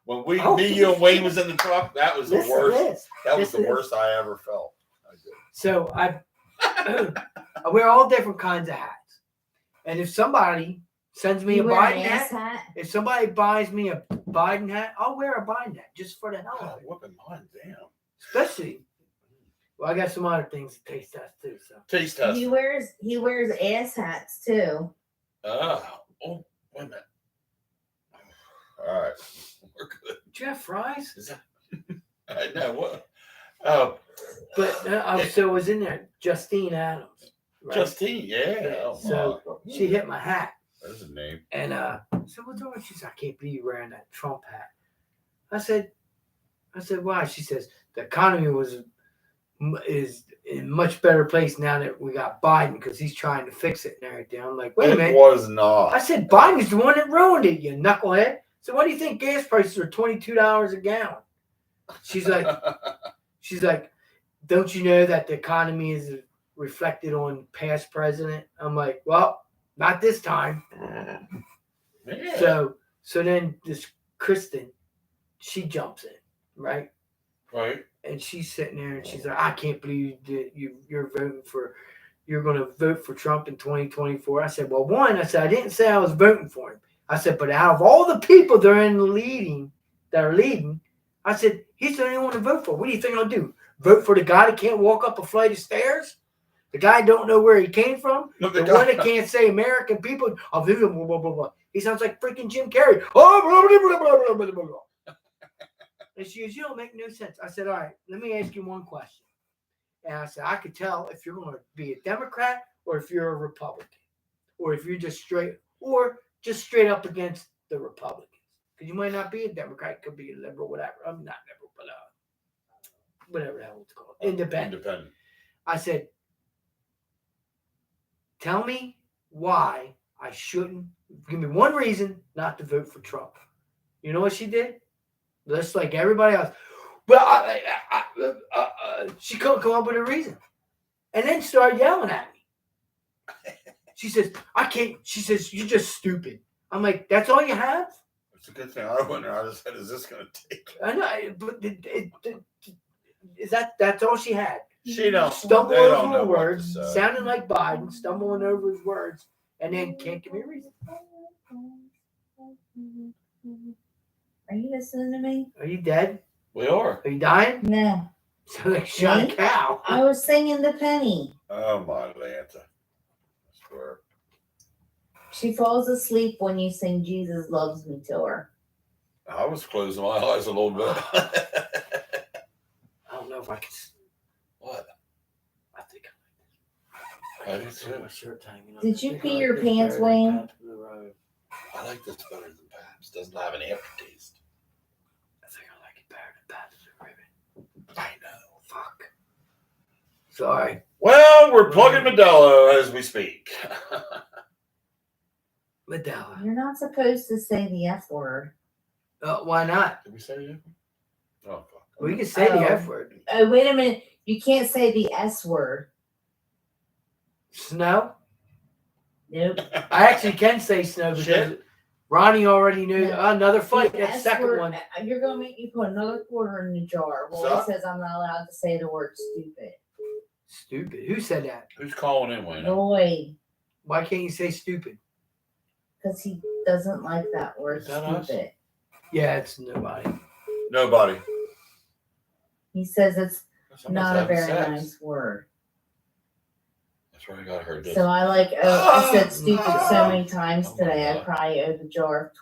When me, Oh. you, and Wayne was in the truck, that was the Listen to worst. this. That was Listen the to worst I ever felt. I did. So I wear all different kinds of hats. And if somebody sends me You a wear an Biden ass hat, hat? if somebody buys me a Biden hat, I'll wear a Biden hat just for the hell of God, it. whooping mine, damn. Especially, well, I got some other things to taste test too. So Taste test. He wears ass hats too. Oh, wait a minute. All right, we're good. did you have fries? Is that? I know what. Oh, But so it was in there, Justine Adams. Right? Justine, yeah. Yeah, Oh, so she hit my hat. There's a name. And so what's wrong? She said, I can't believe you're wearing that Trump hat. I said, why? She says, the economy is in a much better place now that we got Biden because he's trying to fix it and everything. I'm like, wait a minute. It was not. I said, Biden's the one that ruined it, you knucklehead. So why do you think gas prices are $22 a gallon? She's like, don't you know that the economy is reflected on past president? I'm like, well, not this time. Yeah. So then this Kristen, she jumps in, right? Right. And she's sitting there and she's like, I can't believe that you're going to vote for Trump in 2024. I said, well, I didn't say I was voting for him. I said, but out of all the people that are leading, I said, he's the only one to vote for. What do you think I'll do? Vote for the guy that can't walk up a flight of stairs? The guy don't know where he came from? No, the one that can't say American people? Blah, blah, blah, blah, blah. He sounds like freaking Jim Carrey. Oh, blah, blah, blah, blah, blah, blah. And she goes, you don't make no sense. I said, all right, let me ask you one question. And I said, I could tell if you're going to be a Democrat or if you're a Republican. Or if you're just straight up against the Republicans. Because you might not be a Democrat, you could be a liberal, whatever. I'm not liberal, but whatever the hell it's called. Independent. I said, tell me why I shouldn't. Give me one reason not to vote for Trump. You know what she did? Just like everybody else. Well, she couldn't come up with a reason. And then started yelling at me. She says, I can't. She says, you're just stupid. I'm like, that's all you have? It's a good thing I went there. I just said, is this going to take? I know, but that's all she had. She don't. Stumble They don't over know her what to words, say. sounding like Biden, stumbling over his words, and then can't give me a reason. Are you listening to me? Are you dead? We are. Are you dying? No. So like shot a Me? cow. I was singing the penny. Oh my Atlanta. I swear. She falls asleep when you sing Jesus Loves Me to her. I was closing my eyes a little bit. I don't know if I can. What? I think I do too. my shirt hanging up. Did you I think pee I your like this pants, better than Wayne? Pabst Blue Ribbon. I like this better than Pabst. Doesn't have an aftertaste. I think I like it better than Pabst Blue Ribbon. I know. Fuck. Sorry. Well, we're plugging Modelo as we speak. Medella. You're not supposed to say the F word. Why not? Did we say it? Oh, fuck. We can say the F word. Oh, wait a minute. You can't say the S word. Snow? Nope. I actually can say snow because Shit. Ronnie already knew No. another fight. The That S second word, one. You're going to make me put another quarter in the jar. Well, So? he says I'm not allowed to say the word stupid. Stupid. Who said that? Who's calling in, Wayne? Boy, Why can't you say stupid? because he doesn't like that word Is that us? stupid. Yeah, it's nobody. Nobody. He says it's Someone's not a having very sex. nice word. That's right. I got heard this. So I said stupid so many times Oh my today. I God. probably owe the jar.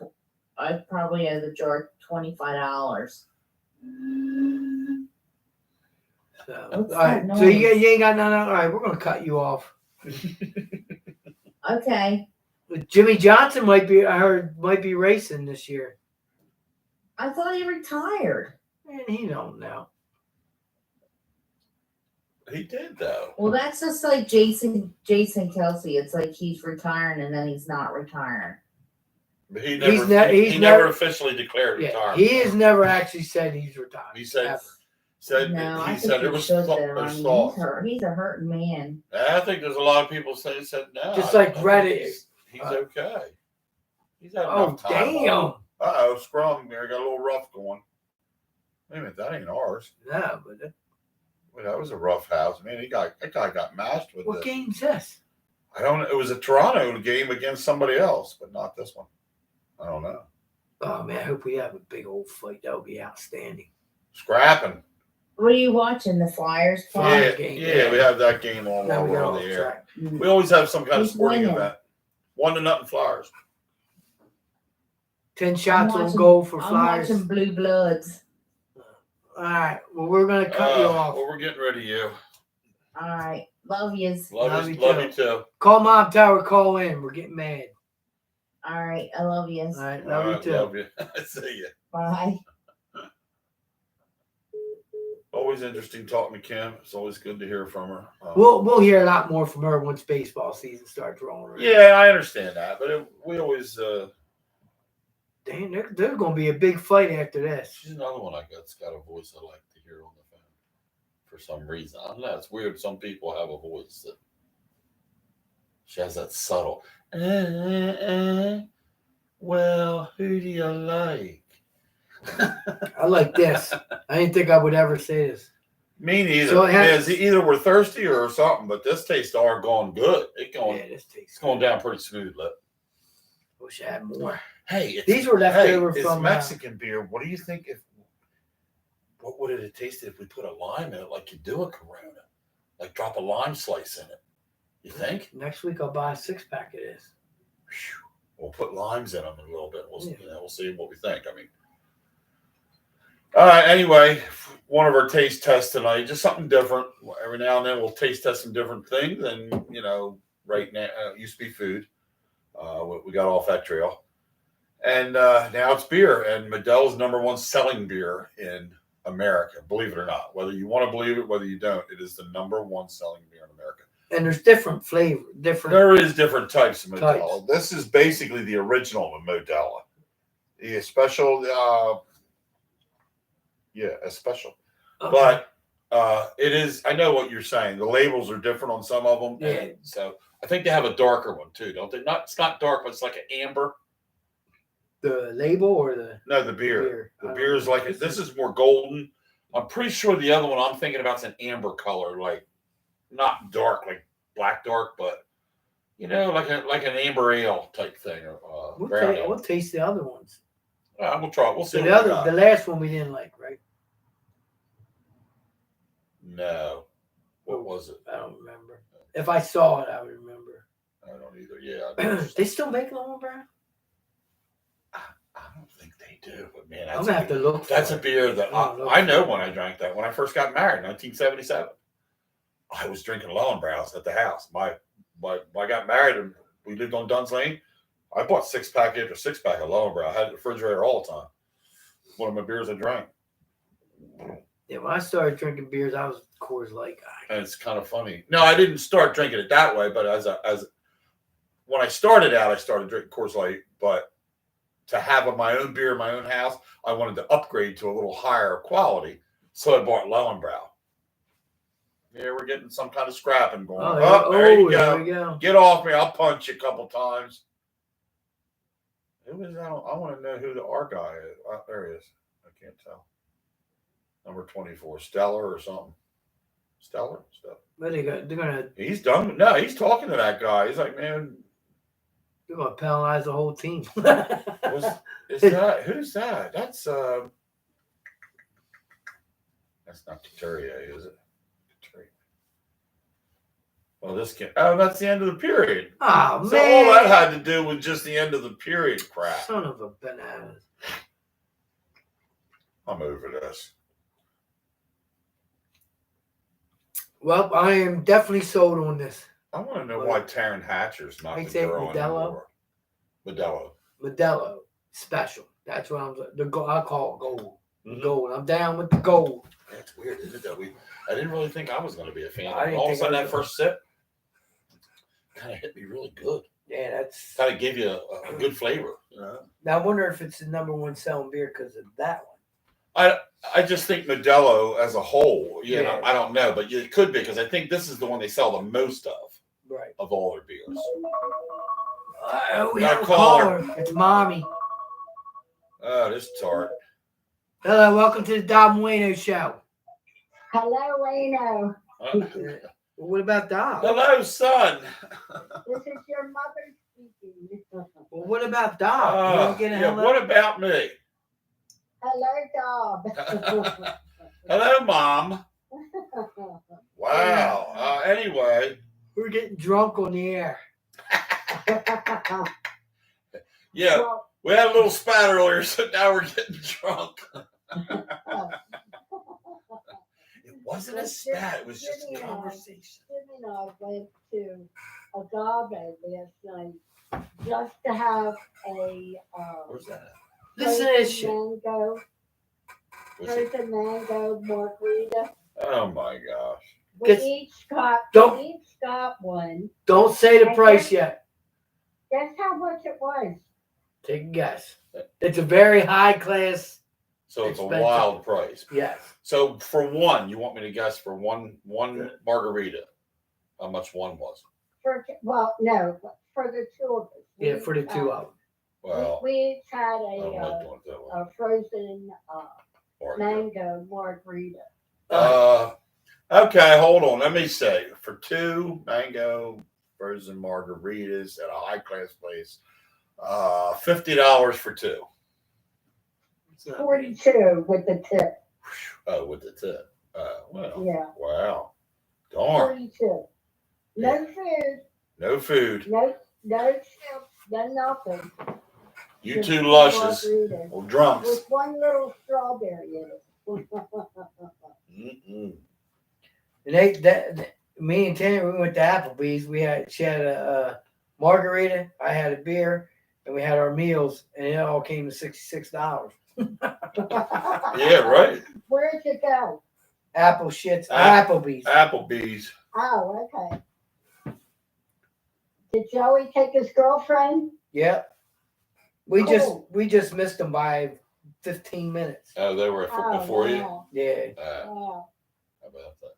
I probably owe the jar $25. So, What's all right. that So you noise? ain't got nothing. All right, we're gonna cut you off. Okay. But Jimmy Johnson might be racing this year, I thought he retired. and he don't know. He did though. Well, that's just like Jason Kelsey. It's like he's retiring and then he's not retiring. But he He's never. he's he never- never officially declared Yeah, retirement. he has never actually said he's retired. He said. ever. Said No, I he think said he there was should thought. though. I There's mean, thought. he's a hurting man. I think there's a lot of people said no. Just I like think Reddit. He's okay. He's had Oh enough time. damn! Uh-oh, scrum there. Got a little rough going. Wait a minute, that ain't ours. No, but Well, that was a rough house. Man, that guy got mashed with what this. game's this? I don't know. It was a Toronto game against somebody else, but not this one. I don't know. Oh man, I hope we have a big old fight. That would be outstanding. Scrapping. What are you watching? The Flyers play? Flyers Yeah, game, yeah, yeah. we have that game on Now while we we're got on the off air. track. We always have some kind of Who's sporting winning? event. 1-0 Flyers. 10 shots on watching- goal for I'm Flyers. watching Blue Bloods. All right. Well, we're gonna cut you off. Well, we're getting rid of you. All right. Love yous. Love you you too. Call Mom Tower. Call in. We're getting mad. All right. I love yous. All right. All Love right, you too. love you. See you. Bye. Always interesting talking to Kim. It's always good to hear from her. We'll hear a lot more from her once baseball season starts rolling around. Yeah, I understand that, but we always. Dang, there's gonna be a big fight after this. She's another one that's got a voice I like to hear on the phone for some reason. I don't know. It's weird. Some people have a voice that she has that subtle. Well, who do you like? I like this. I didn't think I would ever say this. Me neither. So it has- Either we're thirsty or something, but this tastes are going good. Yeah, this tastes It's going down pretty smoothly. Wish I had more. Hey, These were left over it's from Mexican beer. What do you think what would it have tasted if we put a lime in it like you do a Corona? Like drop a lime slice in it. You think? Next week I'll buy a 6-pack of this. We'll put limes in them a little bit. We'll, Yeah. we'll see what we think. I mean, all right. Anyway, one of our taste tests tonight, just something different. Every now and then we'll taste test some different things. And, right now, it used to be food. We got off that trail. And now it's beer. And Modelo's #1 selling beer in America, believe it or not. Whether you want to believe it, whether you don't, it is the #1 selling beer in America. And there's different flavor, different. There is different types of Modelo. Types. This is basically the original of Modelo. The special, a special. Okay. But it is. I know what you're saying. The labels are different on some of them. Yeah. So I think they have a darker one too, don't they? It's not dark, but it's like an amber. The label or the No, the beer. I The don't beer is know. like this is more golden. I'm pretty sure the other one I'm thinking about is an amber color, like not dark, like black dark, but like an amber ale type thing. Brown ale. We'll taste the other ones. We'll try it. We'll see. So what we got. the last one we didn't like, right? No. What was it? I don't remember. If I saw it, I would remember. I don't either. Yeah. They still make Lone Brown? I don't think they do, but man, I'm gonna have to look. For that's a it. beer that I know when I drank that when I first got married, 1977. I was drinking Lowenbrau's at the house. I got married and we lived on Dunn's Lane. I bought 6-pack after 6-pack of Lowenbrau. I had the refrigerator all the time. One of my beers I drank. Yeah, when I started drinking beers, I was a Coors Light guy. And it's kind of funny. No, I didn't start drinking it that way, but as when I started out, I started drinking Coors Light. But to have my own beer in my own house, I wanted to upgrade to a little higher quality, so I bought Lowenbrau. Yeah, we're getting some kind of scrapping going. There you go. There we go. Get off me! I'll punch you a couple times. Who is that? I want to know who our guy is. There he is. I can't tell. Number 24, Stellar or something. Stellar stuff. But they're gonna He's done. No, he's talking to that guy. He's like, man, they're gonna penalize the whole team. is that who's that? That's not Couturier, is it? Couturier. Well, that's the end of the period. Oh So man! all that had to do with just the end of the period crap. Son of a banana. I'm over this. Well, I am definitely sold on this. I want to know why Taryn Hatcher's not I'd the say girl Modelo. anymore. Modelo special. That's what I call it gold. Mhm. Gold. I'm down with the gold. That's weird, isn't it? That I didn't really think I was going to be a fan. I didn't All of a think sudden, I that was. first sip kind of hit me really good. Yeah, that's. Kind of gave you a good flavor. Now I wonder if it's the #1 selling beer because of that one. I just think Modelo as a whole, Yeah. I don't know, but it could be because I think this is the one they sell the most Right. of all their beers. We Got have a a caller. caller. It's mommy. Oh, this tart. Hello, welcome to the Dob And Wayno Show. Hello, Wayno. Well, what about Dob? Hello, son. This is your mother speaking. Well, what about Dob? You don't get a Yeah, hello? what about me? Hello, Dob. Hello, Mom. Wow. Anyway, We're getting drunk on the air. yeah, Well, we had a little spat earlier, so now we're getting drunk. It wasn't a spat, it was just a conversation. Jimmy and I went to Agave last night just to have a Where's that? Listen to this shit. mango, Was it? frozen mango margarita. Oh my gosh. We Guess- each got don't- one. Don't say the price yet. Guess how much it was? Take a guess. It's a very high class. So it's a Expensive. wild price. Yes. So for one, you want me to guess for one margarita, how much one was? No, for the two of us. We Yeah, for the each two had- of them. Well, we each had I don't like a doing it that way. frozen Or- mango margarita. Okay, hold on. Let me say, for 2 mango frozen margaritas at a high class place, $50 for 2. It's not bad. 42 with the tip. Oh, with the tip. Well, Yeah, wow. Darn. 42. No food, No food. no chips, no nothing. You Just two two lushes margaritas or drunks. with one little strawberry in it. Mm-mm. And me and Tammy, we went to Applebee's. She had a margarita, I had a beer, and we had our meals, and it all came to $66. Yeah, right. Where'd you go? Applebee's. Applebee's. Oh, okay. Did Joey take his girlfriend? Yep. We Cool. just missed them by 15 minutes. Oh, they were Oh, before you? wow. Yeah. Wow. How about that?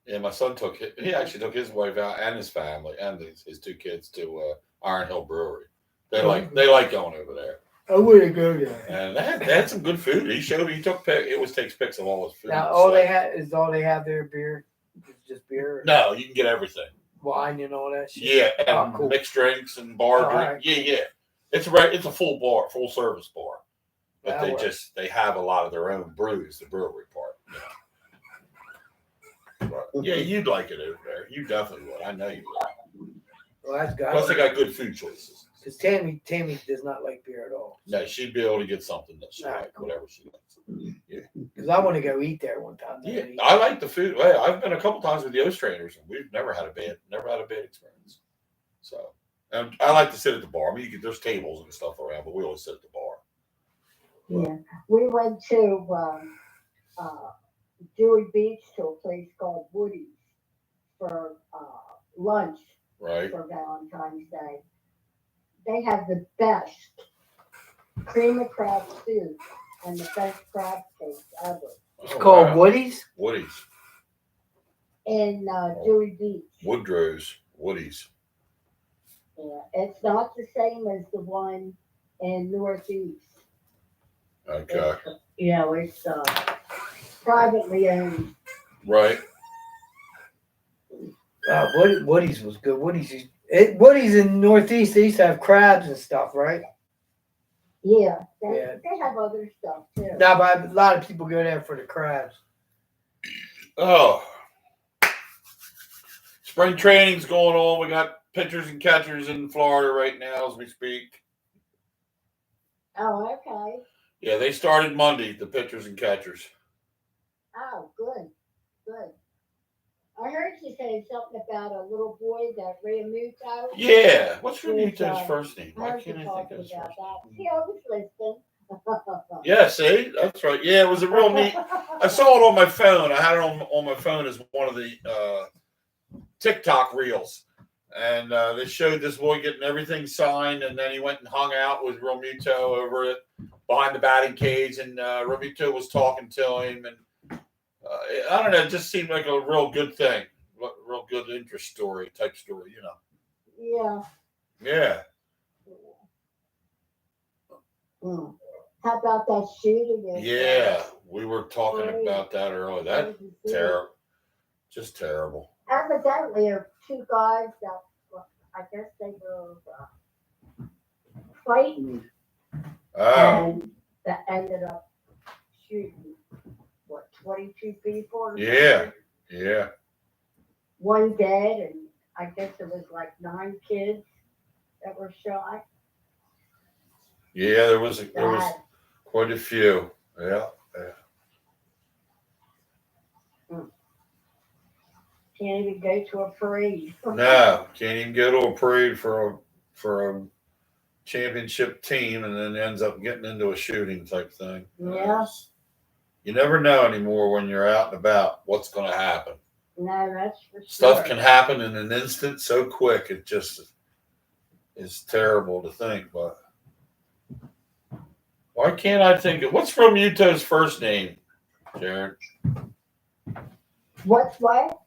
Yeah, my son he actually took his wife out and his family and his 2 kids to Iron Hill Brewery. They like going over there. I wouldn't go there. And they had some good food. He takes pics of all his food. Now all they have their beer. It's just beer. No, you can get everything. Wine and all that shit. Yeah, and cool. mixed drinks and bar Oh, drink. alright. Yeah. It's a full bar, full service bar. But That works. they have a lot of their own brews, the brewery part. You know. But, yeah, you'd like it over there. You definitely would. I know you would. Well, that's good. Plus, they got good food choices. Because Tammy does not like beer at all. No, she'd be able to get something that she Alright, likes, cool. whatever she likes. Because I want to go eat there one time. Yeah, I like the food. Well, I've been a couple times with the O's trainers, and we've never had a bad experience. So, and I like to sit at the bar. I mean, there's tables and stuff around, but we always sit at the bar. Yeah. We went to Dewey Beach to a place called Woody's for lunch Right? for Valentine's Day. They have the best cream of crab soup and the best crab cake ever It's called Woody's. Woody's, in Dewey Beach. Woodrow's, Woody's. Yeah, it's not the same as the one in Northeast. Okay, It's privately owned. right. Woody's was good. Woody's in Northeast. They used to have crabs and stuff, right? Yeah, Yeah. they have other stuff too. Now, but a lot of people go there for the crabs. Oh, spring training's going on. We got pitchers and catchers in Florida right now as we speak. Oh, okay. Yeah, they started Monday. The pitchers and catchers. Oh, good. I heard you say something about a little boy that Ramuto. Yeah, what's Renito's Yes, first name? I Why heard can't you I think talking of his about first that. name? See, I was listening. Yeah, see, that's right. Yeah, it was a real neat. I saw it on my phone. I had it on my phone as one of the TikTok reels, and they showed this boy getting everything signed, and then he went and hung out with Romuto over it behind the batting cage, and Romuto was talking to him, and I don't know, it just seemed like a real good thing, real good interest story type story, you know. Yeah. Yeah. Mm. How about that shooting? Yeah, we were talking about that earlier. That terrible, just terrible. Evidently, there are two guys that I guess they were fighting, Oh, and that ended up shooting 22 people. Or yeah, something? yeah. One dead, and I guess it was like 9 kids that were shot. Yeah, there was Bad. quite a few. Yeah, yeah. Can't even go to a parade. No, can't even go to a parade for a championship team, and then ends up getting into a shooting type thing. Yeah. You never know anymore when you're out and about what's going to happen. No, that's for sure. Stuff can happen in an instant so quick. It just is terrible to think. But why can't I think of what's Romuto's first name, Jared? What's what?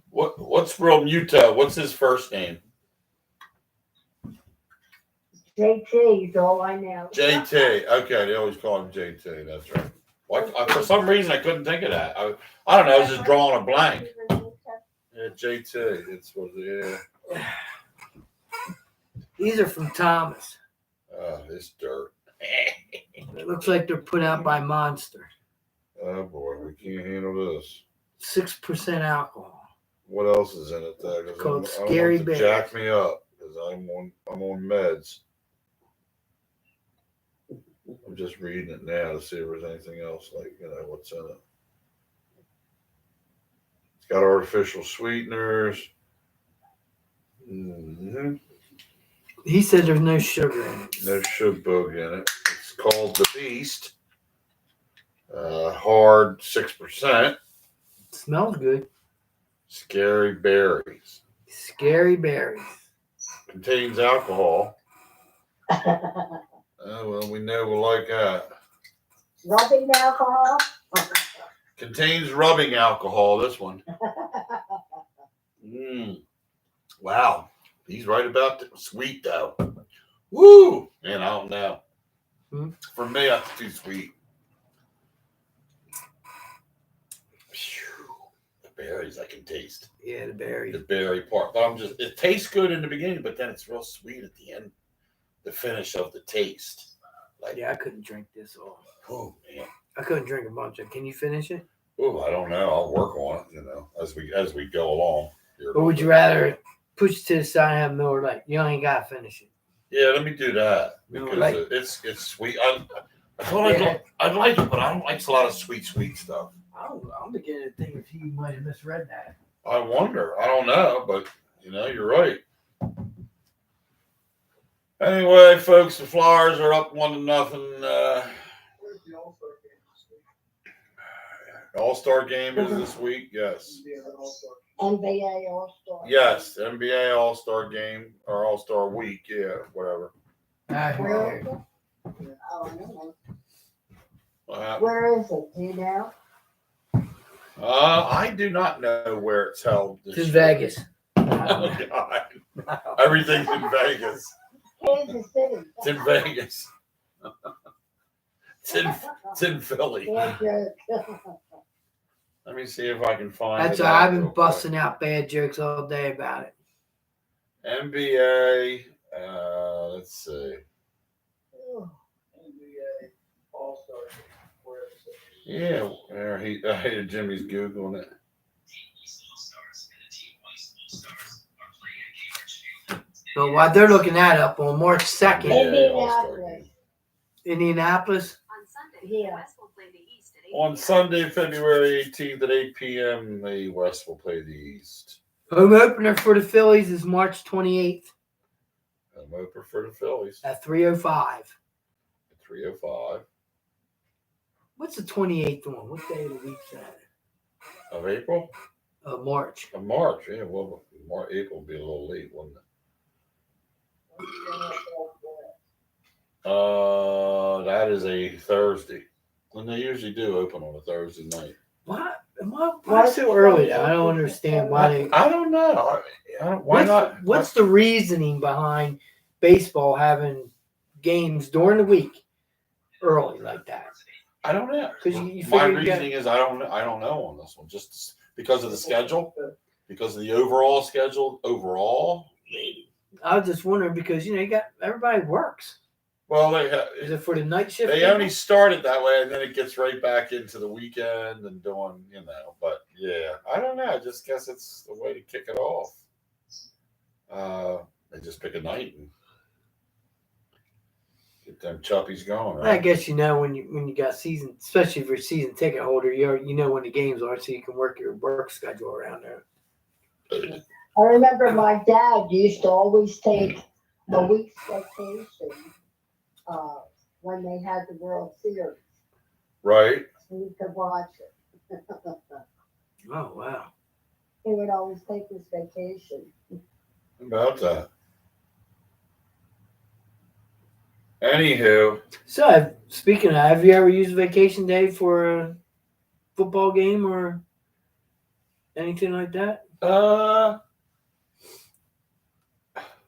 What's Romuto? What's his first name? JT is all I know. JT. Okay, they always call him JT. That's right. For some reason, I couldn't think of that. I don't know. I was just drawing a blank. Yeah, JT. It's what. Yeah. These are from Thomas. It's dirt. It looks like they're put out by Monster. Oh boy, we can't handle this. 6% alcohol. What else is in it though? Called I Scary don't want to jack me up because I'm on meds. I'm just reading it now to see if there's anything else like what's in it. It's got artificial sweeteners. Mm-hmm. He said there's no sugar in it. No sugar bug in it. It's called the Beast. Hard 6%. Smells good. Scary berries. Scary berries. Contains alcohol. Oh well, we know we'll like that. Rubbing alcohol? Contains rubbing alcohol. This one. Wow. He's right about the sweet though. Woo! Man, I don't know. For me, that's too sweet. The berries I can taste. Yeah, the berries. The berry part. But it tastes good in the beginning, but then it's real sweet at the end. The finish of the taste. Yeah, I couldn't drink this all. Oh man. I couldn't drink a bunch of. Can you finish it? Oh, I don't know. I'll work on it, as we go along. Or would you rather push to the side and have Miller Lite? You only gotta finish it. Yeah, let me do that because it's sweet. I thought I'd like it, but I don't like a lot of sweet stuff. I'm beginning to think if you might have misread that. I wonder. I don't know, but you're right. Anyway, folks, the Flyers are up 1-0. All-Star game is this week. Yes. NBA All-Star. Yes, NBA All-Star game or All-Star week. Yeah, whatever. Where is it? Oh, I don't know. Where Where is it? Do you know? I do not know where it's held. It's in Vegas. Oh, God. Everything's in Vegas. Kansas City. It's in Vegas. It's in Philly. Bad joke. Let me see if I can find That's it. why I've been busting out bad jokes all day about it. NBA. Let's see. NBA All-Star. Yeah, there Jimmy's Googling it. But while they're looking that up, on March 2nd, NBA All-Star game. Indianapolis. Yeah. On Sunday, February 18th at 8 p.m., the West will play the East. Home opener for the Phillies is March 28th Home opener for the Phillies at 3:05. at 3:05 What's the 28th one? What day of the week's that? of April. March. Of March, yeah. Well, April will be a little late, wouldn't it? That is a Thursday. And they usually do open on a Thursday night. What? Why so early? I don't understand why they. I don't know. Why not? What's the reasoning behind baseball having games during the week early like that? I don't know. 'Cause you My figure you got- reasoning is I don't know on this one, just because of the schedule, because of the overall schedule. Overall, maybe. I was just wondering because you got everybody works. Well, Is it for the night shift? they people? only started that way, and then it gets right back into the weekend and doing, But yeah, I don't know. I just guess it's the way to kick it off. They just pick a night and get them chuppies going. I Right? guess when you got season, especially if you're a season ticket holder, you know when the games are, so you can work your work schedule around there. I remember my dad used to always take a week's vacation when they had the World Series. Right. So he could watch it. Oh wow! He would always take his vacation. About that. Anywho, So speaking of, have you ever used a vacation day for a football game or anything like that?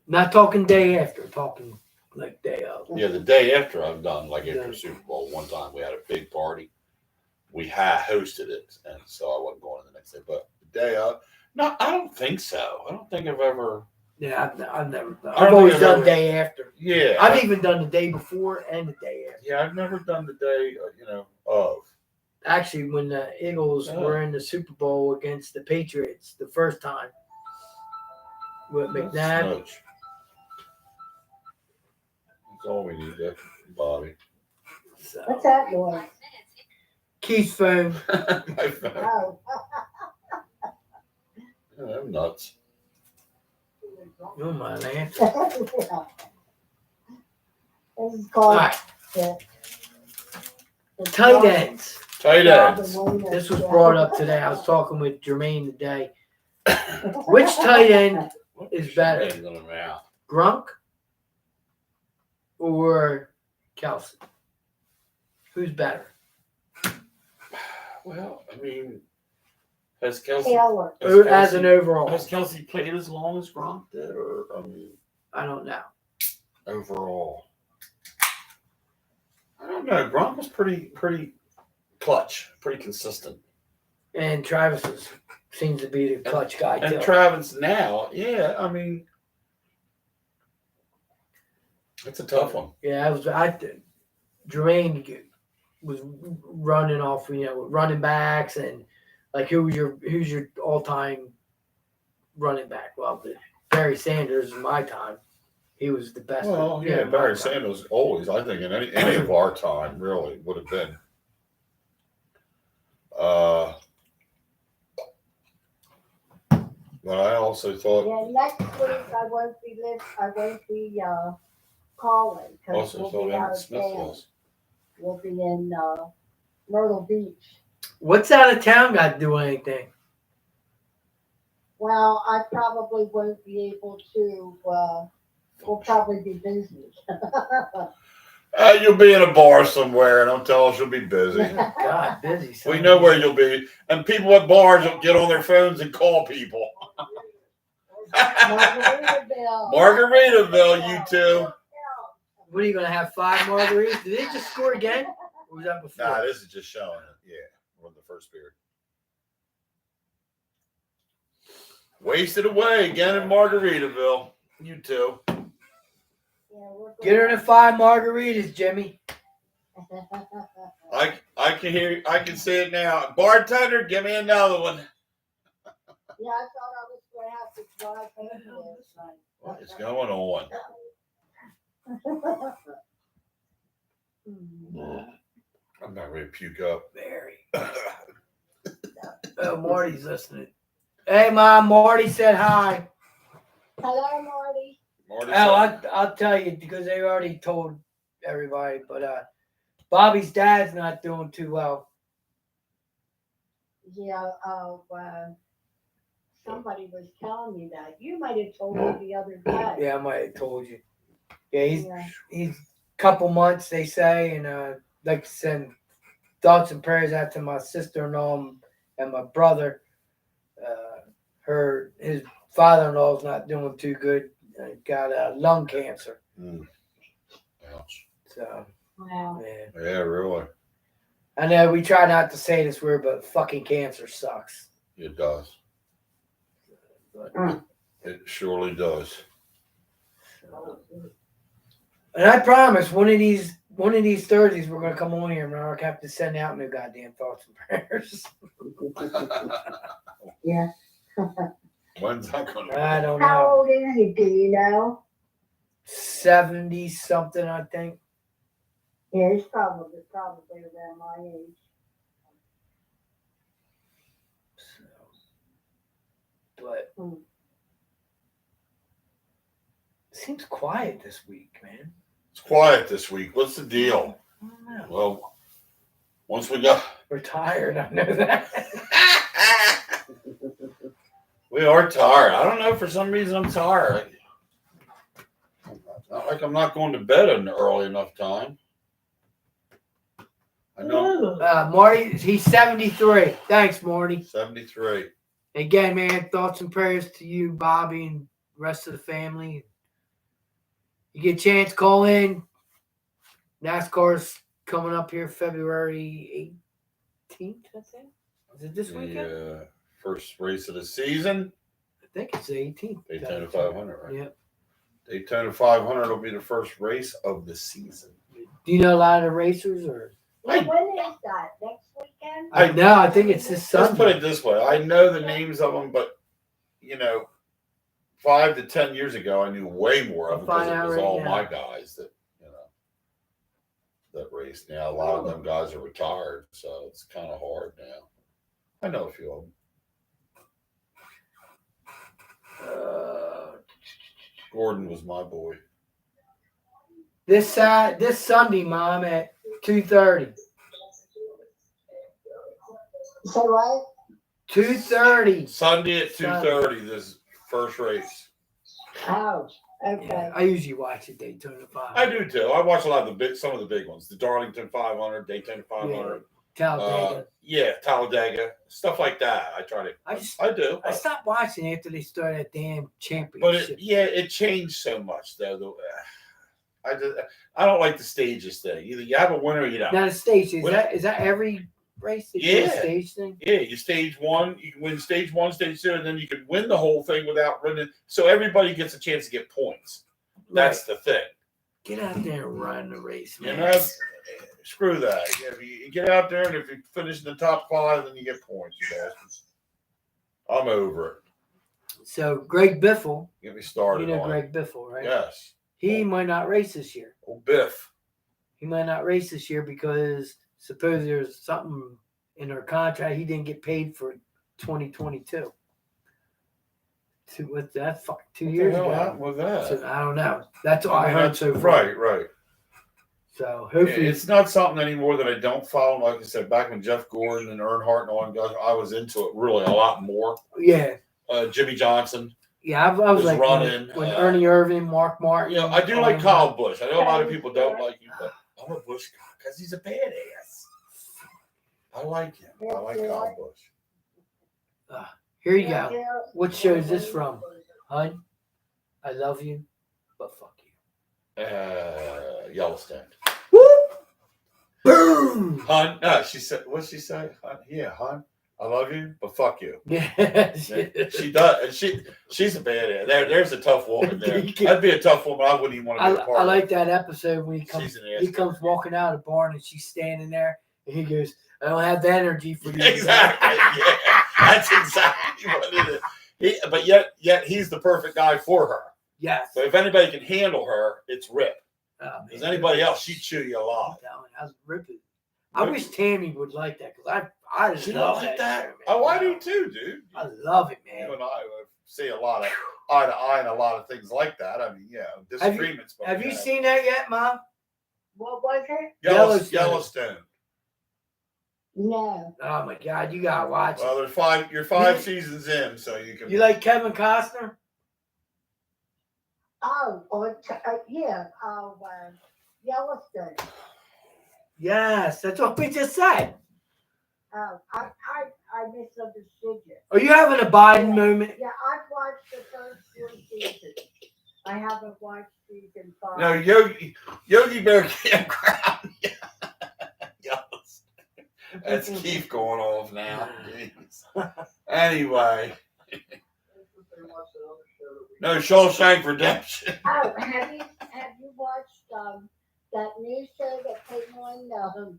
Not talking day after, talking like day of. yeah, the day after I've done, like after Yeah. Super Bowl, one time we had a big party. We had hosted it, and so I wasn't going the next day. But the day of, no, I don't think so. I don't think I've ever. Yeah, I've never done. I don't I've always think I've done ever- day after. Yeah, I've even done the day before and the day after. yeah, I've never done the day, of. Actually, when the Eagles Oh. were in the Super Bowl against the Patriots the first time with McNabb, Smudge. That's all we need, there, Bobby. so What's that noise? Keith's phone. My phone. Oh. Yeah, I'm nuts. Oh my man! This is All called right, the tight ends. Tight Dob ends. And Wayno This was Show. brought up today. I was talking with Jermaine today. Which tight end is better? Hands on the mouth. Grunk or Kelsey? Who's better? Well, I mean, has Kelsey Taylor. As an overall, has Kelsey played as long as Gronk did, or I don't know. overall? I don't know. Gronk was pretty clutch, pretty consistent. And Travis seems to be the clutch guy And too. Travis now, yeah, I mean, it's a tough one. Yeah, Jermaine was running off, running backs and like who's your all time running back? Well, Barry Sanders in my time, he was the best. Well, yeah, in my Barry time. Sanders always, I think, in any of our time, really would have been. But I also thought, Yeah, next week I won't be calling because also we'll thought be out Emmett of Smith town. was. We'll be in Myrtle Beach. What's out of town got to do anything? Well, I probably won't be able to. We'll probably be busy. You'll be in a bar somewhere, and don't tell us you'll be busy. God, busy. We know where you'll be, and people at bars will get on their phones and call people. Margaritaville. Margaritaville, you two. What are you gonna have 5 margaritas? Did they just score again? Or was that before? Nah, this is just showing it. Yeah, we're in the first period. Wasted away again in Margaritaville. You two. Yeah, we're Get her to 5 margaritas, Jimmy. I can hear. I can see it now. Bartender, give me another one. Yeah, I thought I was going to have to drive home last night. What is going on? I'm not ready to puke up. Very. Oh, Marty's listening. Hey, Mom, Marty said hi. Hello, Marty. Marty Oh, said- I'll tell you because they already told everybody. But Bobby's dad's not doing too well. Yeah, somebody was telling me that. You might have told me the other day. Yeah, I might have told you. Yeah, Yeah. he's a couple months, they say, and I'd like to send thoughts and prayers out to my sister-in-law and my brother. His father-in-law is not doing too good. Got lung cancer. Ouch. So Wow. Yeah. Yeah, really. I know we try not to say this word, but fucking cancer sucks. It does. Mm. It surely does. And I promise, one of these Thursdays, we're gonna come on here and we're gonna have to send out no goddamn thoughts and prayers. Yeah. When's that going to be? I don't How know. old is he? Do you know? 70 something, I think. Yeah, he's probably around my age. So, but Hmm. it seems quiet this week, man. It's quiet this week. What's the deal? I don't know. Well, once we got... We're tired. I know that. We are tired. I don't know. For some reason, I'm tired. It's not like I'm not going to bed at an early enough time. I know. Marty, he's 73. Thanks, Marty. 73. Again, man, thoughts and prayers to you, Bobby, and the rest of the family. You get a chance, call in. NASCAR's coming up here February 18th, I think. Is it this weekend? The first race of the season. I think it's the 18th. Daytona 500, right? Yeah. Daytona 500 will be the first race of the season. Do you know a lot of the racers? Or When is that? Next weekend? I think it's this Let's put Sunday. it this way. I know the names of them, but, 5 to 10 years ago, I knew way more of them because it was all my guys that, that raced. Now, a lot of them guys are retired, so it's kind of hard now. I know a few of them. Gordon was my boy. This Sunday, Mom, at 2:30. Say what? 2:30. Sunday at 2:30, this first race. Oh, okay. Yeah, I usually watch it Daytona 500. I do too. I watch a lot of some of the big ones. The Darlington 500, Daytona 500. Talladega. Talladega. Stuff like that. I try to. I do. I stopped watching after they started that damn But championship. it changed so much though. I don't like the stages thing. Either you have a winner or you don't. Now the stage is that every race? They do a stage thing. Yeah, you stage one, you can win stage 1, stage 2, and then you can win the whole thing without running. So everybody gets a chance to get points. That's the thing. Get out there and run the race, man. Screw that. If you get out there and if you finish in the top 5, then you get points, you bastards. I'm over it. So Greg Biffle, Get me started. you know on Greg Biffle, right? Yes. He might not race this year. Old Biff. He might not race this year because suppose there's something in our contract. He didn't get paid for 2022. What's that? 2 years What the hell ago. happened with that? So, I don't know. That's all I heard so far. Right. So hopefully It's not something anymore that I don't follow. Like I said, back when Jeff Gordon and Earnhardt and all them guys, I was into it really a lot more. Yeah. Jimmy Johnson. Yeah, I was was like running, when Ernie Irvin, Mark Martin. I do like Kyle Busch. I know a lot of people don't like him, but I'm a Busch guy because he's a badass. I like him. I like Kyle Busch. Here you go. What show is this from? Hun, I love you, but fuck you. Yellowstone. Boom! Hun, no, she said, what'd she say? Hun, hun, I love you, but fuck you. Yeah. She does. And she's a badass. There's a tough woman there. I'd be a tough woman. I wouldn't even want to be a part I of like it. that episode when he comes walking out of the barn and she's standing there and he goes, I don't have the energy for you. Exactly. Yeah. That's exactly what it is. But yet he's the perfect guy for her. Yes. So if anybody can handle her, it's Rip. Because anybody else, she'd chew you alive. I was ripping. I wish Tammy would like that because I She love don't like that. show, Oh, I do too, dude. I love it, man. You and I see a lot of eye to eye and a lot of things like that. I mean, disagreements. Have you seen that yet, Mom? What was it? Yellowstone? No. Oh my God, you gotta watch it. Well, you're 5 seasons in, so you can. You like Kevin Costner? Yeah. Yellowstone. Yes, that's what we just said. I misunderstood you. Are you having a Biden moment? Yeah, I've watched the first 4 seasons. I haven't watched season 5. No, Yogi Bear Campground. That's Keith going off now. Jeez. Anyway. No, Shawshank Redemption. Oh, have you watched that new show that came on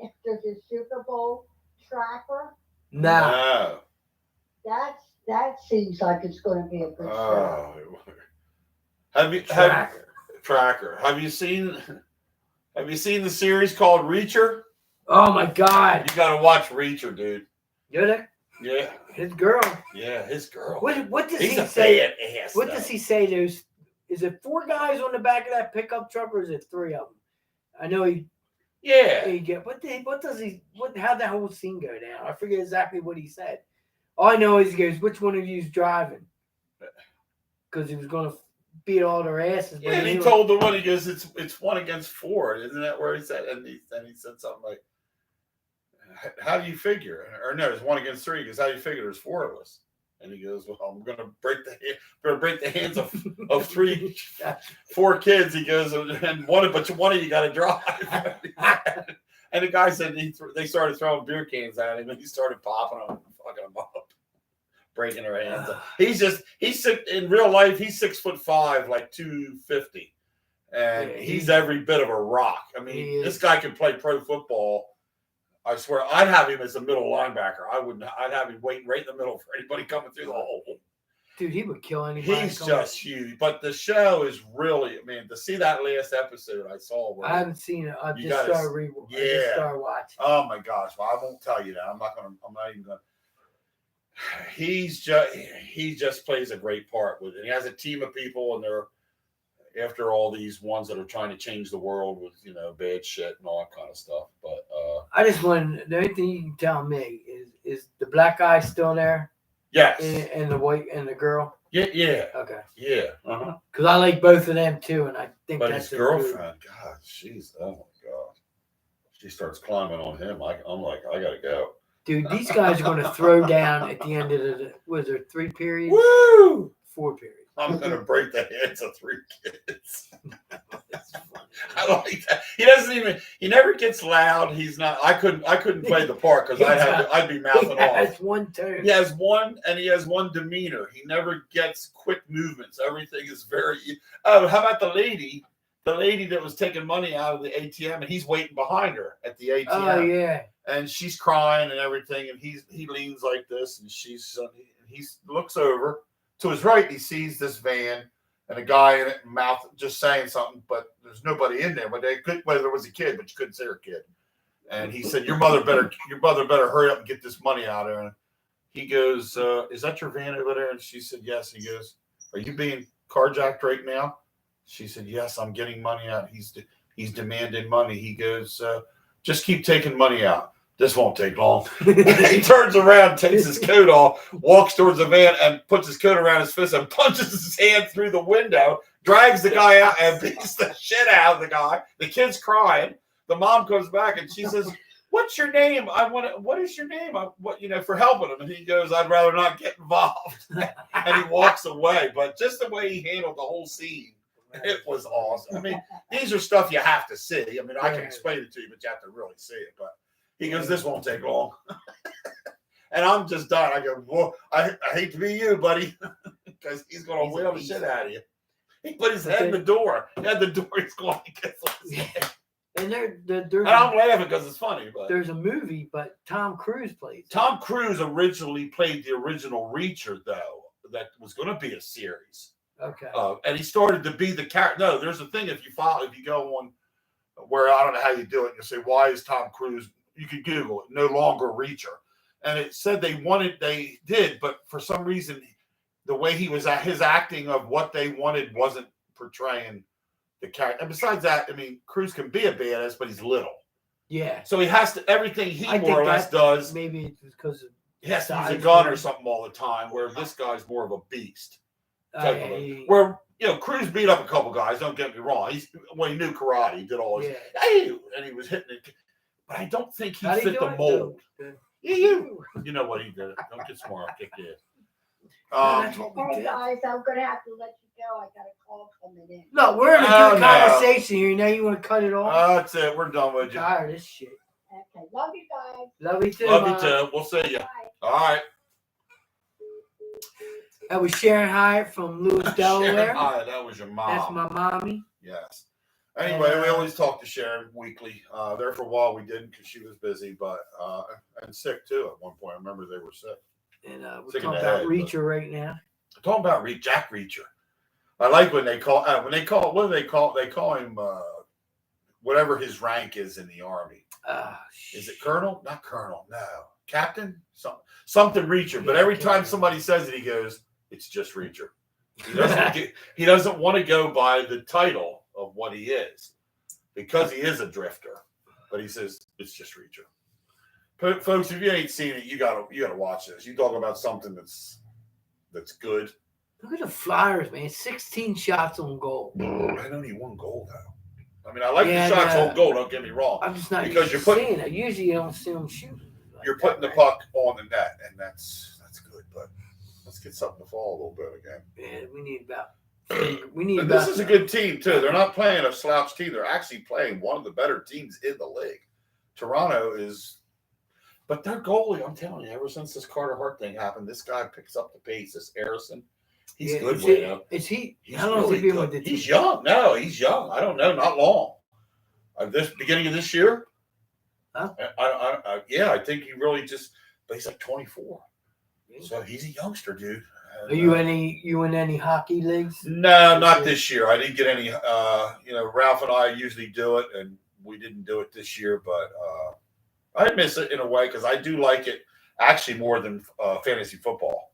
after the Super Bowl Tracker? Nah. No. That seems like it's going to be a good show. Tracker? Have you seen the series called Reacher? Oh my God! You got to watch Reacher, dude. Yoda? Yeah. His girl. Yeah, his girl. What does He's he a say? bad ass. What does he say? Is it 4 guys on the back of that pickup truck, or is it 3 of them? I know he. Yeah. How'd that whole scene go down? I forget exactly what he said. All I know is he goes, "Which one of you's driving?" Because he was going to beat all their asses. Yeah, and he told the one, he goes, it's 1 against 4. Isn't that where he said? And he said something like, how do you figure? Or no, it's 1 against 3. He goes, how do you figure there's 4 of us? And he goes, well, I'm going to break the hands of 4 kids. He goes, and one of you got to drive. And the guy said they started throwing beer cans at him, and he started popping them and fucking them up, breaking their hands. He's in real life, he's 6'5", like 250, and he's every bit of a rock. I mean, this guy can play pro football. I swear, I'd have him as a middle linebacker. I'd have him waiting right in the middle for anybody coming through the hole. Dude, he would kill anybody. He's just huge. But the show is really, to see that last episode I saw. I haven't seen it. I just started watching. Oh my gosh. Well, I won't tell you that. I'm not even gonna. He just plays a great part with it. And he has a team of people, and they're after all these ones that are trying to change the world with, bad shit and all that kind of stuff. But I just want, the only thing you can tell me is the black guy still there? Yes. And the white and the girl? Yeah. Okay. Yeah. Uh-huh. Because I like both of them too, and I think but that's his girlfriend, God, oh my God. She starts climbing on him. I'm like, I gotta go. Dude, these guys are gonna throw down at the end of was there 3 periods? Woo! 4 periods. I'm gonna break the heads of 3 kids. I like that. He never gets loud. He's not. I couldn't play the part because I'd be mouthing off. He has one tone. He has one, and he has one demeanor. He never gets quick movements. Everything is very. Oh, how about the lady? The lady that was taking money out of the ATM, and he's waiting behind her at the ATM. Oh yeah. And she's crying and everything, and he leans like this, and he looks over. To his right, he sees this van and a guy in it, mouth just saying something, but there's nobody in there. But there was a kid, but you couldn't see her kid. And he said, "Your mother better hurry up and get this money out of her." And he goes, "Is that your van over there?" And she said, "Yes." He goes, "Are you being carjacked right now?" She said, "Yes, I'm getting money out." He's demanding money. He goes, "Just keep taking money out. This won't take long." He turns around, takes his coat off, walks towards the van, and puts his coat around his fist and punches his hand through the window, drags the guy out, and beats the shit out of the guy. The kid's crying. The mom comes back, and she says, "What's your name? What is your name? For helping him." And he goes, "I'd rather not get involved." And he walks away. But just the way he handled the whole scene, it was awesome. These are stuff you have to see. I can explain it to you, but you have to really see it. But he goes, "This won't take long." And I'm just done. I go, "Whoa, I hate to be you, buddy," because he's going to wheel the shit out of you. He put his head in the door. He had the door. He's going to get his head. And I'm laughing because it's funny. But there's a movie, but Tom Cruise plays. Tom Cruise originally played the original Reacher, though, that was going to be a series. Okay. And he started to be the character. No, there's a thing if you go on where I don't know how you do it, you say, "Why is Tom Cruise?" You could Google it, "no longer Reacher." And it said they did, but for some reason, the way he was his acting of what they wanted wasn't portraying the character. And besides that, Cruise can be a badass, but he's little. Yeah. So he has to, everything he more or less does. Maybe it's because he has to use a gun or something all the time, where this guy's more of a beast. Where, Cruise beat up a couple guys, don't get me wrong. He knew karate, he did all his, and he was hitting it. But I don't think he fit the mold. You know what he did. Don't get smart. I'll kick you. Hey guys, I'm gonna have to let you go. I got a call coming in. No, we're in a good conversation here. Now you want to cut it off? That's it. We're done with you. I'm tired of this shit. Okay. Love you guys. Love you too. Love you Mom. too. We'll see you. Bye. All right. That was Sharon Hyatt from Lewis, Delaware. Sharon Hyatt, that was your mom. That's my mommy. Yes. Anyway, we always talk to Sharon weekly. There for a while we didn't because she was busy, but and sick too at one point. I remember they were sick. And we're Sick in talking the about head, Reacher right now. Talking about Jack Reacher. I like when they call what do they call? They call him whatever his rank is in the army. Is it colonel? Not colonel. No, captain. Something Reacher. But every time somebody says it, he goes, "It's just Reacher." He doesn't want to go by the title of what he is because he is a drifter. But he says it's just Reacher. But folks, if you ain't seen it, you gotta watch this. You talk about something that's good. Look at the Flyers, man. 16 shots on goal. I only one goal though. I mean, I like the shots on goal. Don't get me wrong. I'm just not because used to seeing it. Usually, you don't see them shooting. Like you're putting the puck on the net, and that's good. But let's get something to fall a little bit again. Man, we need And this is a good team too. They're not playing a slouch team. They're actually playing one of the better teams in the league. Toronto is, but their goalie. I'm telling you, ever since this Carter Hart thing happened, this guy picks up the pace. This Harrison. He's good. Is he? He's how long has really he been good. with the team? He's young. No, he's young. I don't know. Not long. This beginning of this year. Huh? Yeah, I think he really just. But he's like 24, so he's a youngster, dude. And, Are you in any hockey leagues? No, not this year. I didn't get any. Ralph and I usually do it, and we didn't do it this year. But I miss it in a way because I do like it actually more than fantasy football.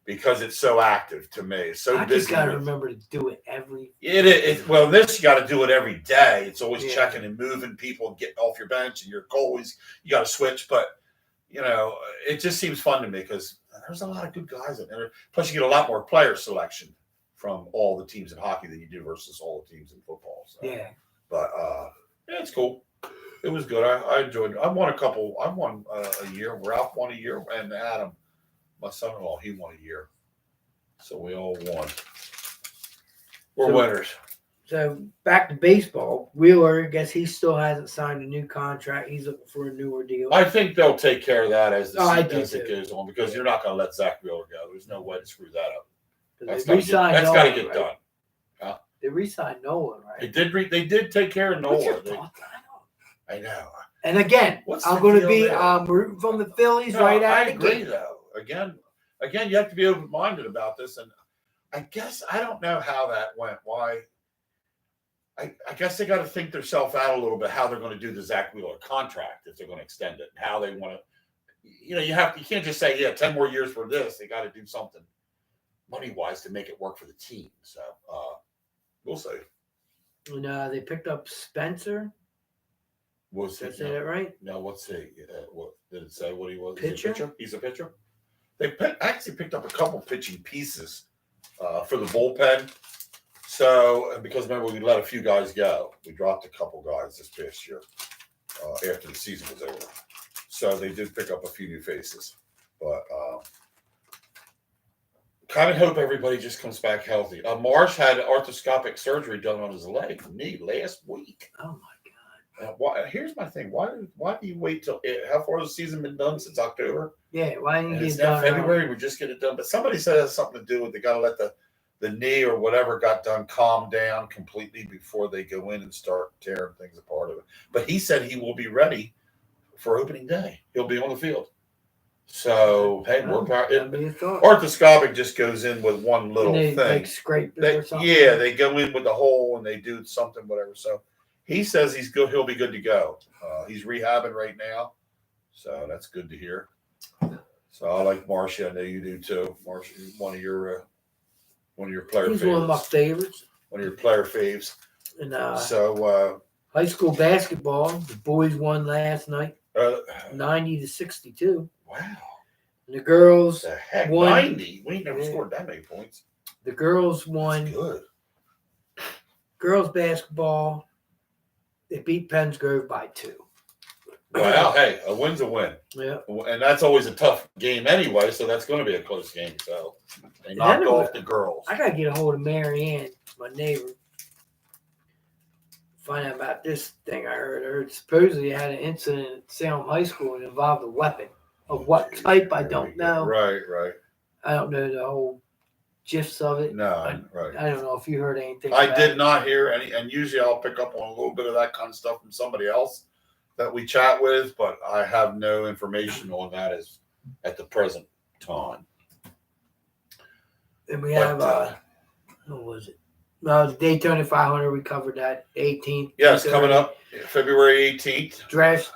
Because it's so active to me. It's so busy. I just got to remember to do it every. Well, this you got to do it every day. It's always checking and moving people and getting off your bench and your goalies. You got to switch, but it just seems fun to me because there's a lot of good guys in there. Plus, you get a lot more player selection from all the teams in hockey than you do versus all the teams in football. So. Yeah, but it's cool. It was good. I enjoyed it. I won a year. Ralph won a year, and Adam. My son-in-law, he won a year. So we all won. We're winners. So back to baseball. Wheeler, I guess he still hasn't signed a new contract. He's looking for a newer deal. I think they'll take care of that as it goes on because you're not going to let Zach Wheeler go. There's no way to screw that up. That's got to get done. Huh? They re-signed Nolan, right? They did take care of Nolan. What's your thoughts? I know. And again, I'm going to be rooting from the Phillies right out of the gate. Though. Again, you have to be open-minded about this, and I guess I don't know how that went. Why? I guess they got to think themselves out a little bit how they're going to do the Zach Wheeler contract if they're going to extend it, and how they want to. You can't just say 10 more years for this. They got to do something money-wise to make it work for the team. So we'll see. And they picked up Spencer. Did I say that right? No, what's he? What did it say? What he was? Pitcher? He's a pitcher. They actually picked up a couple pitching pieces for the bullpen. So, because remember, we let a few guys go. We dropped a couple guys this past year after the season was over. So they did pick up a few new faces. But kind of hope everybody just comes back healthy. Marsh had arthroscopic surgery done on his knee last week. Oh, my here's my thing. Why do you wait till how far has the season been done since October? Yeah, why didn't you it's get now done? February. We just get it done. But somebody said it has something to do with they got to let the knee or whatever got done calm down completely before they go in and start tearing things apart of it. But he said he will be ready for opening day. He'll be on the field. So hey, arthroscopic just goes in with one little thing. Like scrape it or something. Yeah, they go in with the hole and they do something, whatever. So. He says he's good. He'll be good to go. He's rehabbing right now, so that's good to hear. So I like Marcia. I know you do too. Marcia, one of your player favorites. He's one of my favorites. One of your player faves. And high school basketball, the boys won last night, 90-62. Wow. And the girls won 90. We ain't never scored that many points. The girls won. That's good. Girls basketball. They beat Pennsgrove by 2. Wow, hey, a win's a win. Yeah. And that's always a tough game anyway, so that's going to be a close game. So they knocked off the girls. I got to get a hold of Mary Ann, my neighbor. find out about this thing I heard. I heard supposedly they had an incident at Salem High School and involved a weapon. Of what type, I don't know. Right. I don't know the whole gifs of it. No, right. I don't know if you heard anything. I about did it. not hear any, and usually I'll pick up on a little bit of that kind of stuff from somebody else that we chat with, but I have no information on that as at the present time. And we have what was it? No, the Daytona 500. We covered that 18th. Yes, coming up February 18th. Draft's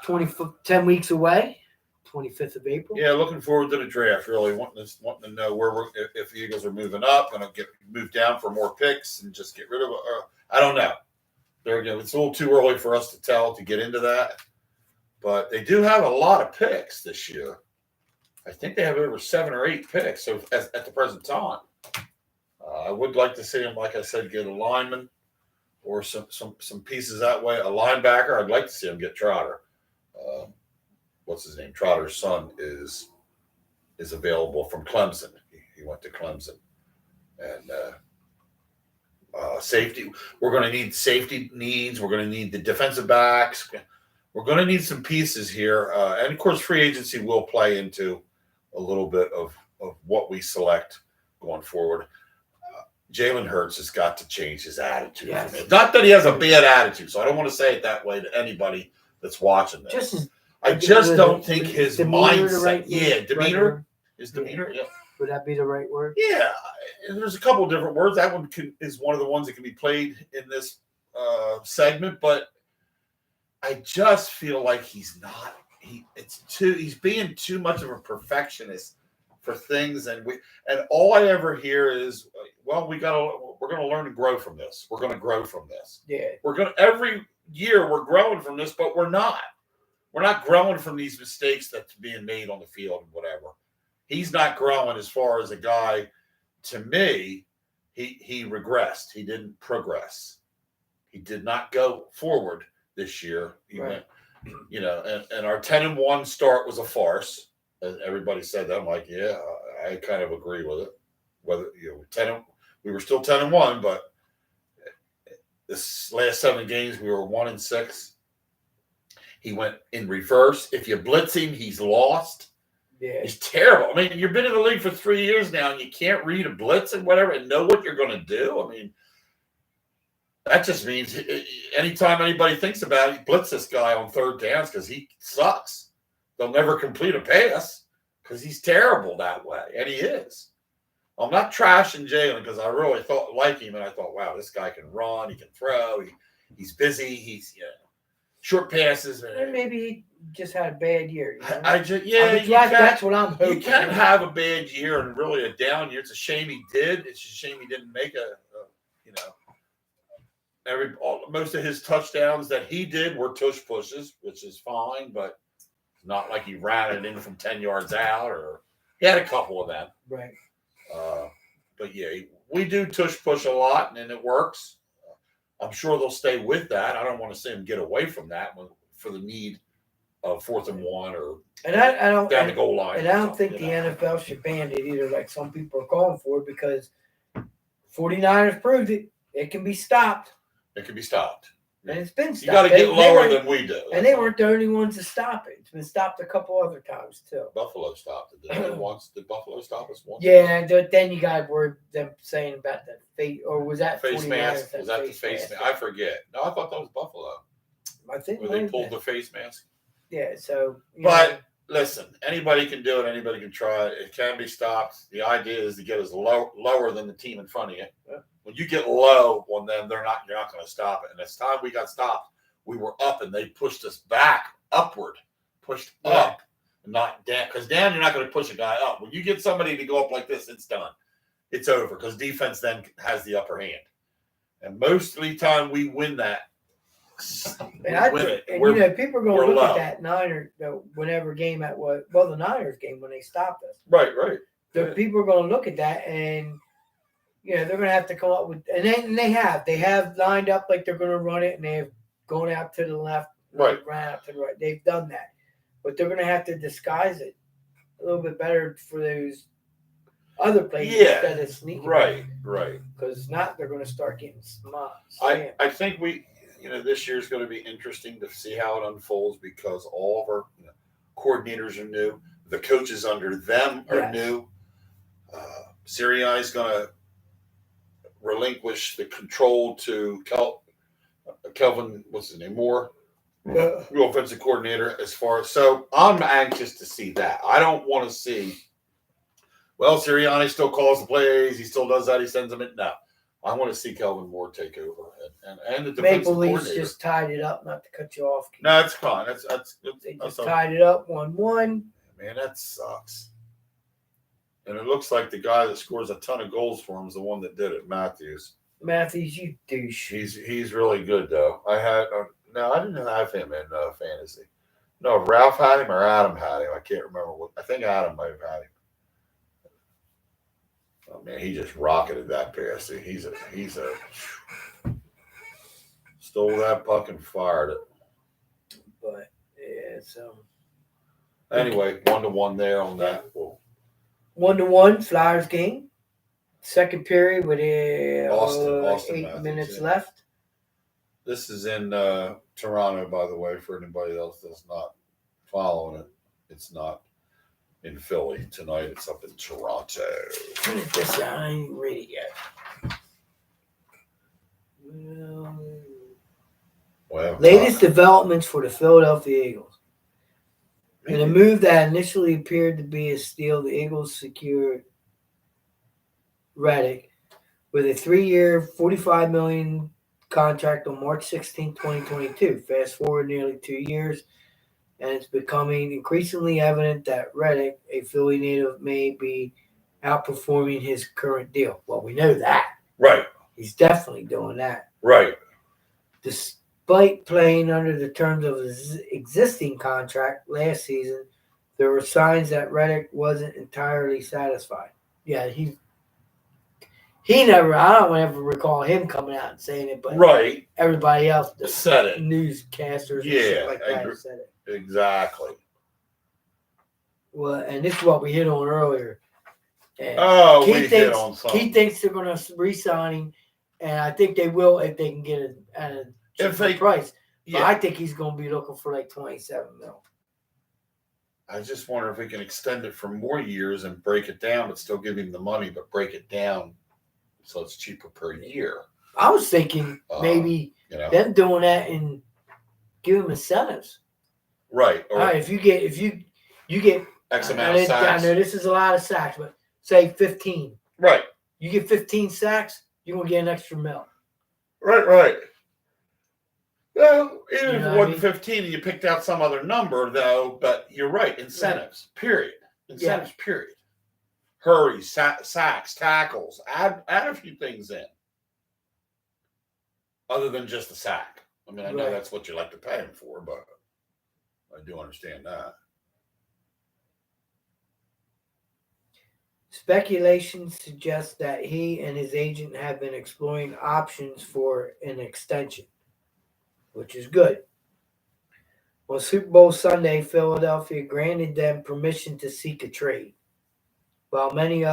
10 weeks away. 25th of April. Yeah, looking forward to the draft. Really wanting to know where if the Eagles are moving up, going to get moved down for more picks and just get rid of. I don't know. There again, it's a little too early for us to tell to get into that. But they do have a lot of picks this year. I think they have over 7 or 8 picks. So at the present time, I would like to see them, like I said, get a lineman or some pieces that way. A linebacker. I'd like to see them get Trotter. What's his name? Trotter's son is available from Clemson. He went to Clemson. And safety. We're going to need safety needs. We're going to need the defensive backs. We're going to need some pieces here. And, of course, free agency will play into a little bit of what we select going forward. Jalen Hurts has got to change his attitude. Yes. Not that he has a bad attitude, so I don't want to say it that way to anybody that's watching this. I just don't think his mindset. Demeanor. His demeanor, yeah. Would that be the right word? Yeah. And there's a couple of different words. That one is one of the ones that can be played in this segment, but I just feel like he's not. He's being too much of a perfectionist for things, and all I ever hear is, well, we're going to learn to grow from this. We're going to grow from this. Yeah. Every year we're growing from this, but we're not. We're not growing from these mistakes that's being made on the field and whatever. He's not growing as far as a guy. To me, he regressed. He didn't progress. He did not go forward this year. He went, and our 10-1 start was a farce. And everybody said that. I'm like, yeah, I kind of agree with it. Whether we were still 10-1, but this last 7 games we were 1-6. He went in reverse. If you blitz him, he's lost. Yeah. He's terrible. I mean, you've been in the league for 3 years now, and you can't read a blitz and whatever and know what you're going to do. I mean, that just means anytime anybody thinks about it, blitz this guy on third downs because he sucks. They'll never complete a pass because he's terrible that way, and he is. I'm not trashing Jalen because I really like him, and I thought, wow, this guy can run, he can throw, he's busy, he's short passes. And maybe he just had a bad year. You know? That's what I'm hoping. You can't have a bad year and really a down year. It's a shame he did. It's a shame he didn't make most of his touchdowns that he did were tush pushes, which is fine, but not like he ran it in from 10 yards out, or he had a couple of them. Right. But yeah, we do tush push a lot, and it works. I'm sure they'll stay with that. I don't want to see them get away from that for the need of 4th and 1 or I don't down the goal line. And I don't think the NFL should ban it either, like some people are calling for it, because 49ers proved it. It can be stopped. It can be stopped. And it's been stopped. You got to get lower than we do. And they weren't the only ones to stop it. It's been stopped a couple other times, too. Buffalo stopped it. Did Buffalo stop us once? Yeah, then you got word them saying about the face, or was that face mask? Was that the face mask? I forget. No, I thought that was Buffalo. I think where they pulled the face mask. Yeah, so. Listen, anybody can do it. Anybody can try it. It can be stopped. The idea is to get us lower than the team in front of you. Yeah. When you get low on them, you're not going to stop it. And it's time we got stopped. We were up, and they pushed us back, upward, pushed up, not down. Because down, you're not going to push a guy up. When you get somebody to go up like this, it's done. It's over, because defense then has the upper hand. And most of the time, we win that. People are going to look at that Niners, whenever game the Niners game when they stopped us. Right. People are going to look at that, and they're going to have to come up with, and they have lined up like they're going to run it, and they've gone out to the left, right, ran out to the right. They've done that, but they're going to have to disguise it a little bit better for those other places instead of sneaking. Right. Because not, they're going to start getting smart. I think this year's going to be interesting to see how it unfolds because all of our coordinators are new. The coaches under them are new. Sirianni is going to relinquish the control to Kelvin, what's his name, Moore, the offensive coordinator. So I'm anxious to see that. I don't want to see. Well, Sirianni still calls the plays. He still does that. He sends them in. No, I want to see Kelvin Moore take over and the defensive Maple Leafs coordinator. just tied it up. Not to cut you off, Keith. No, it's fine. They just tied it up 1-1. Man, that sucks. And it looks like the guy that scores a ton of goals for him is the one that did it, Matthews. Matthews, you douche. He's really good though. I didn't have him in fantasy. No, Ralph had him or Adam had him. I can't remember what. I think Adam might have had him. Oh man, he just rocketed that pass. He's a stole that puck and fired it. But yeah, so anyway, 1-1 there on that. Well, 1-1 Flyers game. Second period with Austin 8 Matthews, minutes yeah. left. This is in Toronto, by the way, for anybody else that's not following it. It's not in Philly tonight. It's up in Toronto. I ain't ready yet. Well, Latest developments for the Philadelphia Eagles. In a move that initially appeared to be a steal, the Eagles secured Reddick with a 3-year, $45 million contract on March 16, 2022. Fast forward nearly 2 years, and it's becoming increasingly evident that Reddick, a Philly native, may be outperforming his current deal. Well, we know that. Right. He's definitely doing that. Right. Despite playing under the terms of his existing contract last season, there were signs that Reddick wasn't entirely satisfied. Yeah, he never. I don't ever recall him coming out and saying it, but right. Everybody else said it. Newscasters, and shit like that said it. Exactly. Well, and this is what we hit on earlier. And hit on something. He thinks they're going to re-sign him, and I think they will if they can get it at a cheaper price. But I think he's going to be looking for like $27 million. I just wonder if we can extend it for more years and break it down, but still give him the money, but break it down so it's cheaper per year. I was thinking maybe them doing that and give him incentives. Right. All right. If you get X amount of sacks. I know this is a lot of sacks, but say 15. Right. You get 15 sacks, you're gonna get an extra $1 million. Right. Well, even if it wasn't I mean? 15 and you picked out some other number, though, but you're right. Incentives, period. Incentives, period. Hurry, sacks, tackles. Add a few things in. Other than just the sack. I mean, I know that's what you like to pay him for, but I do understand that. Speculation suggests that he and his agent have been exploring options for an extension, which is good. On Super Bowl Sunday, Philadelphia granted them permission to seek a trade, while many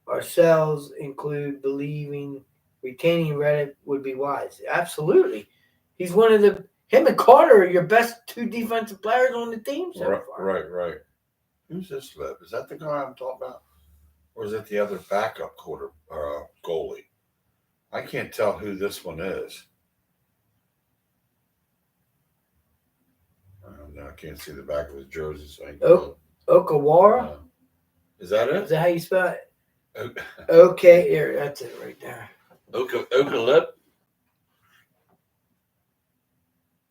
ourselves include believing retaining Reddick would be wise. Absolutely. He's one of him and Carter are your best 2 defensive players on the team so far. Right. Who's this lip? Is that the guy I'm talking about? Or is it the other backup goalie? I can't tell who this one is. I can't see the back of his jersey. So Okawara? Is that it? Is that how you spell it? Okay, here, that's it right there. Okalip?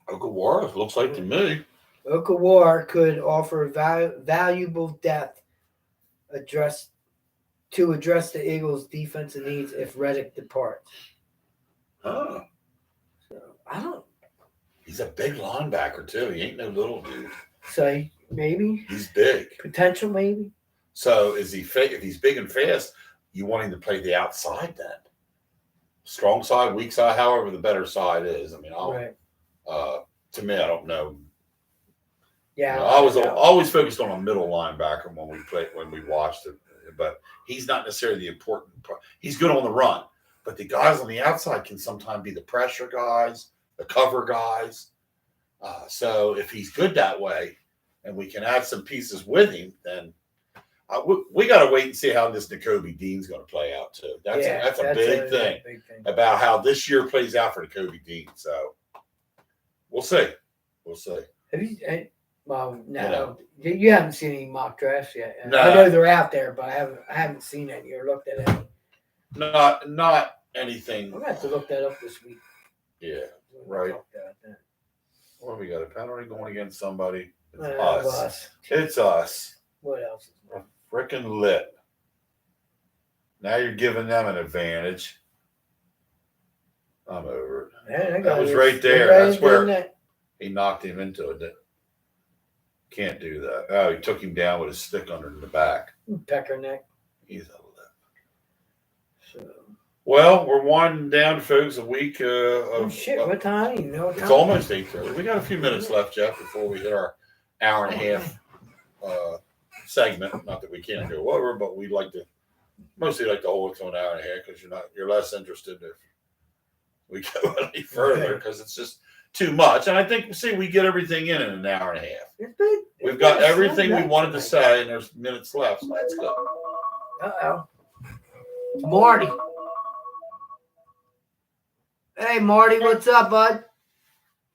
Okawara looks like to me. Okawara could offer valuable depth to address the Eagles' defensive needs if Reddick departs. Oh. So, I don't. He's a big linebacker, too. He ain't no little dude. So, maybe. He's big. Potential, maybe. So, if he's big and fast, you want him to play the outside then? Strong side, weak side, however the better side is. I mean, to me, I don't know. Yeah, I was always focused on a middle linebacker when we watched it, but he's not necessarily the important part. He's good on the run, But the guys on the outside can sometimes be the pressure guys, the cover guys. So if he's good that way, and we can add some pieces with him, then we got to wait and see how this Nakobe Dean's going to play out too. That's a big thing about how this year plays out for Nakobe Dean. So we'll see. We'll see. Have you? Well, no, you haven't seen any mock drafts yet. No. I know they're out there, but I haven't seen any or looked at any. Not anything. I'm gonna have to look that up this week. Yeah, right. What have we got? A penalty going against somebody? It's us. It's us. What else? We're freaking lit. Now you're giving them an advantage. I'm over it. Man, that was right there. That's where he knocked him into it. Can't do that. Oh, he took him down with his stick under the back. Pecker neck. He's a lip. So. Well, we're winding down, folks. A week. What time? You know what time? It's almost 8:30. We got a few minutes left, Jeff, before we hit our hour and a half segment. Not that we can't go over, but we mostly like to hold it to an hour and a half because you're less interested if we go any further because it's just too much. And I think we get everything in an hour and a half. We've got everything we wanted to say, and there's minutes left. So that's good. Uh-oh. Marty. Hey, Marty, what's up, bud?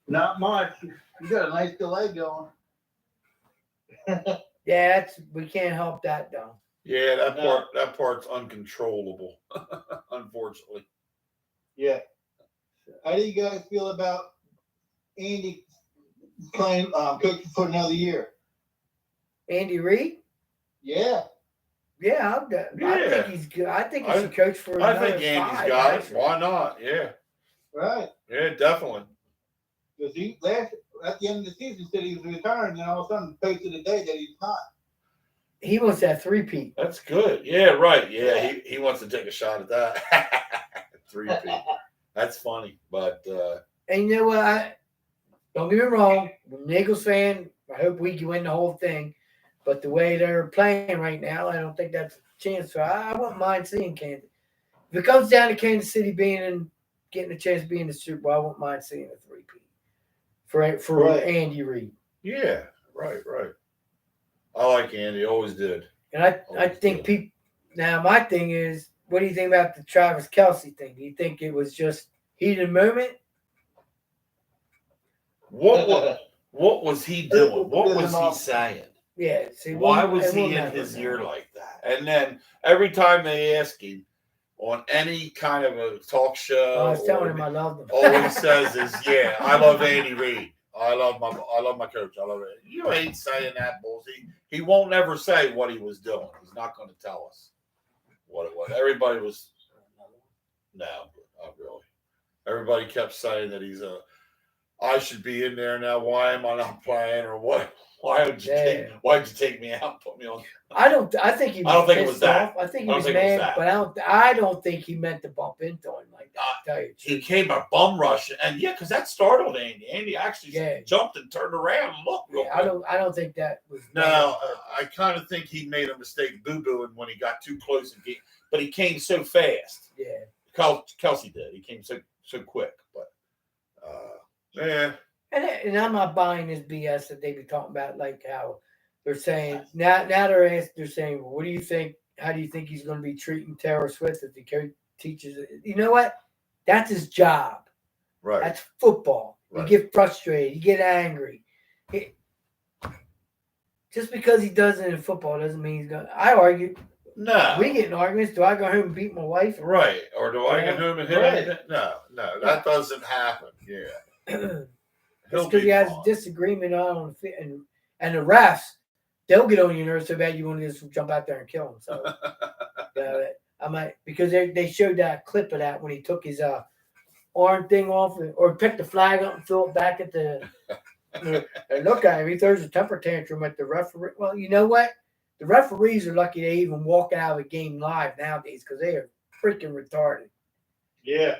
Not much. You got a nice delay going. Yeah, we can't help that, though. Yeah, that part's uncontrollable, unfortunately. Yeah. How do you guys feel about Andy playing coaching for another year? Andy Reid? Yeah. Yeah, I think he's good. I think he should coach for another 5. I think Andy's got it. Why not? Yeah. Right. Yeah, definitely. Because he at the end of the season said he was retiring, and all of a sudden posted a day that he's not. He wants that 3-peat. That's good. Yeah, right. Yeah, he wants to take a shot at that. 3-peat. That's funny, but and you know what? Don't get me wrong. I'm an Eagles fan. I hope we can win the whole thing. But the way they're playing right now, I don't think that's a chance. So I wouldn't mind seeing Kansas. If it comes down to Kansas City getting a chance to be in the Super Bowl, I wouldn't mind seeing a 3-peat for Andy Reid. Yeah, right. I like Andy. Always did. And I think people. Now my thing is, what do you think about the Travis Kelce thing? Do you think it was just heated moment? What was he doing? What was he saying? Yeah. See, why was he in his ear like that? And then every time they ask him on any kind of a talk show, I was telling him I loved him. All he says is, "Yeah, I love Andy Reid. I love my coach. I love it." You ain't saying that, bulls. He won't ever say what he was doing. He's not going to tell us what it was. Everybody was not really. Everybody kept saying that I should be in there now. Why am I not playing? Or what? Why'd you take me out and put me on? I think he was. I don't think it was that. I think he was mad, but I don't think he meant to bump into him like that. Tell you he came a bum rush, and because that startled Andy. Andy actually jumped and turned around and looked real quick. I don't think that was. No, I kind of think he made a mistake boo-booing when he got too close but he came so fast. Yeah, Kelce did. He came so quick, but yeah. And I'm not buying this BS that they be talking about, like how they're saying now they're saying, well, what do you think? How do you think he's going to be treating Taylor Swift if the coach teaches it? You know what? That's his job. Right. That's football. Right. You get frustrated. You get angry. Just because he does it in football doesn't mean he's going to. I argue. No. We get in arguments. Do I go home and beat my wife? Right. Or do I go home and hit anything? No. That doesn't happen. Yeah. It's because he has a disagreement on the fit, and the refs, they'll get on your nerves so bad you want to just jump out there and kill him. So, I might, because they showed that clip of that when he took his arm thing off or picked the flag up and threw it back at the. And look at him. He throws a temper tantrum at the referee. Well, you know what? The referees are lucky they even walk out of a game live nowadays because they are freaking retarded. Yeah.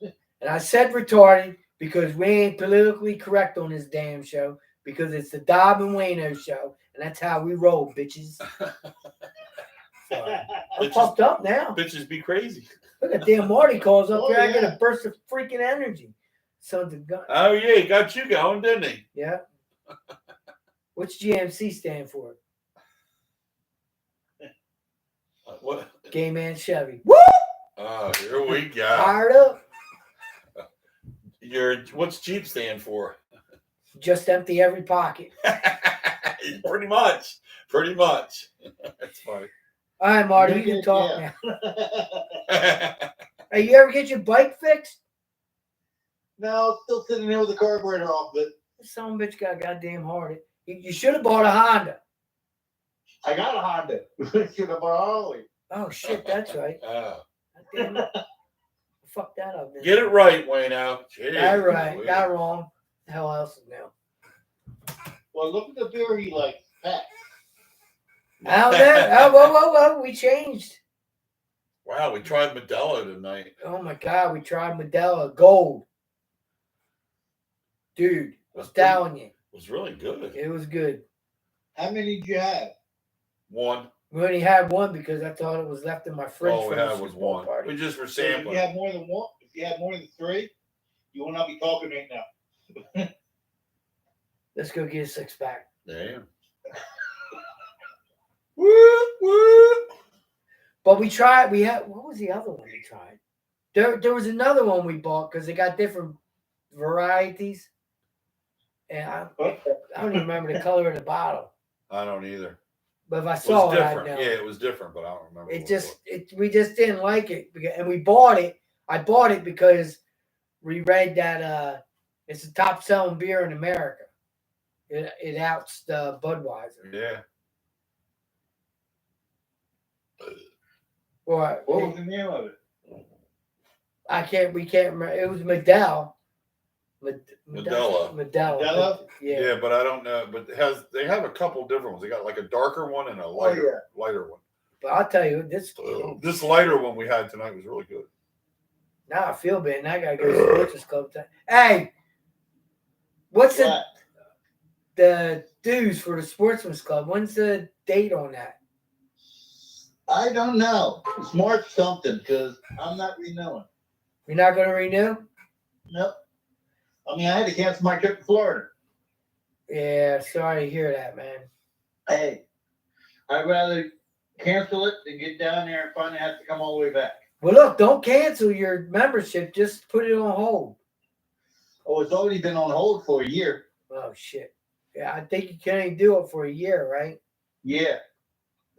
And I said retarded because we ain't politically correct on this damn show because it's the Dob And Wayno Show, and that's how we roll, bitches. So, I'm pumped up now. Bitches be crazy. Look at damn Marty calls up Oh, there. I get yeah. a burst of freaking energy. Sons of gun. Oh yeah, he got you going, didn't he? Yeah. What's GMC stand for? What? Gay Man Chevy. Woo! Oh, here we go. Fired up. What's Jeep stand for? Just empty every pocket. Pretty much. That's funny. All right, Marty, you can talk now. Hey, you ever get your bike fixed? No, still sitting there with the carburetor off, but This son of a bitch got goddamn hard. You should have bought a Honda. I got a Honda. Should have bought a Harley. Oh shit, that's right. Oh. Damn it. Fuck that up. Get it right, Wayno. Jeez, That right. Louise. That wrong. The hell else is now? Well, look at the beer he likes. Pat. How that? Oh, whoa. We changed. Wow, we tried Modelo tonight. Oh my god, we tried Modelo Gold. Dude, I was telling you. It was really good. It was good. How many did you have? One. We only had one because I thought it was left in my fridge. All we from the had was Super Bowl one. party. We just were So if you sampling. have more than one, if you have more than three, you will not be talking right now. Let's go get a 6-pack. Damn. Woo! But we tried. We had. What was the other one we tried? There was another one we bought because they got different varieties, and I don't even remember the color of the bottle. I don't either. But if I It saw was it, I'd different. know. Yeah, it was different, but I don't remember. It what just was. we just didn't like it, and we bought it. I bought it because we read that it's the top selling beer in America. It outs the Budweiser. Yeah. Or What was the name of it? we can't remember. It was Modelo. Modelo. Modelo? Yeah, but I don't know. But they have a couple different ones. They got like a darker one and a lighter one. But I'll tell you, This lighter one we had tonight was really good. now I feel bad. Now I gotta go to the Sportsman's Club. Hey, what's the dues for the Sportsman's Club? When's the date on that? I don't know. It's March something because I'm not renewing. You're not gonna renew? Nope. I mean, I had to cancel my trip to Florida. Yeah, sorry to hear that, man. Hey, I'd rather cancel it than get down there and finally have to come all the way back. Well, look, don't cancel your membership. Just put it on hold. Oh, it's already been on hold for a year. Oh shit. Yeah, I think you can only do it for a year, right? Yeah.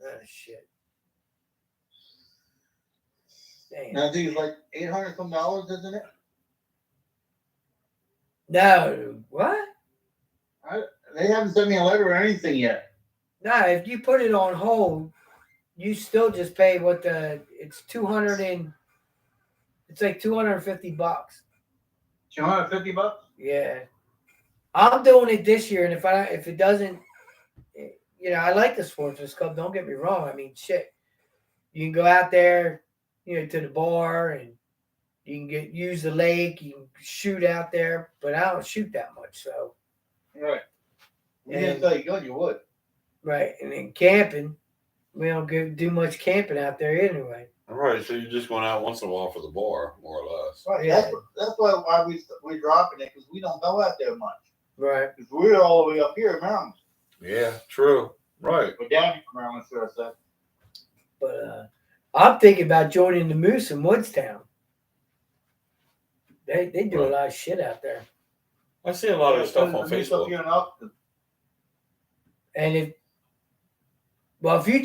Oh shit. Damn. And I think it's like $800 some, isn't it? No, what? They haven't sent me a letter or anything yet. No, if you put it on hold, you still just pay it's like $250. $250? Yeah. I'm doing it this year, and if it doesn't, I like the Sportsman's Club, don't get me wrong. I mean, shit. You can go out there, to the bar, and you can use the lake, you can shoot out there, but I don't shoot that much, so. Right. You And- didn't say you could, you would. Right, and then camping, we don't do much camping out there anyway. All right, so you're just going out once in a while for the bar, more or less. Right. Yeah. That's why we're dropping it, because we don't go out there much. Right. Because we're all the way up here in Maryland. Yeah, true. Right. We're down in Maryland, should I say. But I'm thinking about joining the Moose in Woodstown. They do a lot of shit out there. I see a lot of stuff on Up Facebook. here in Upton. And if you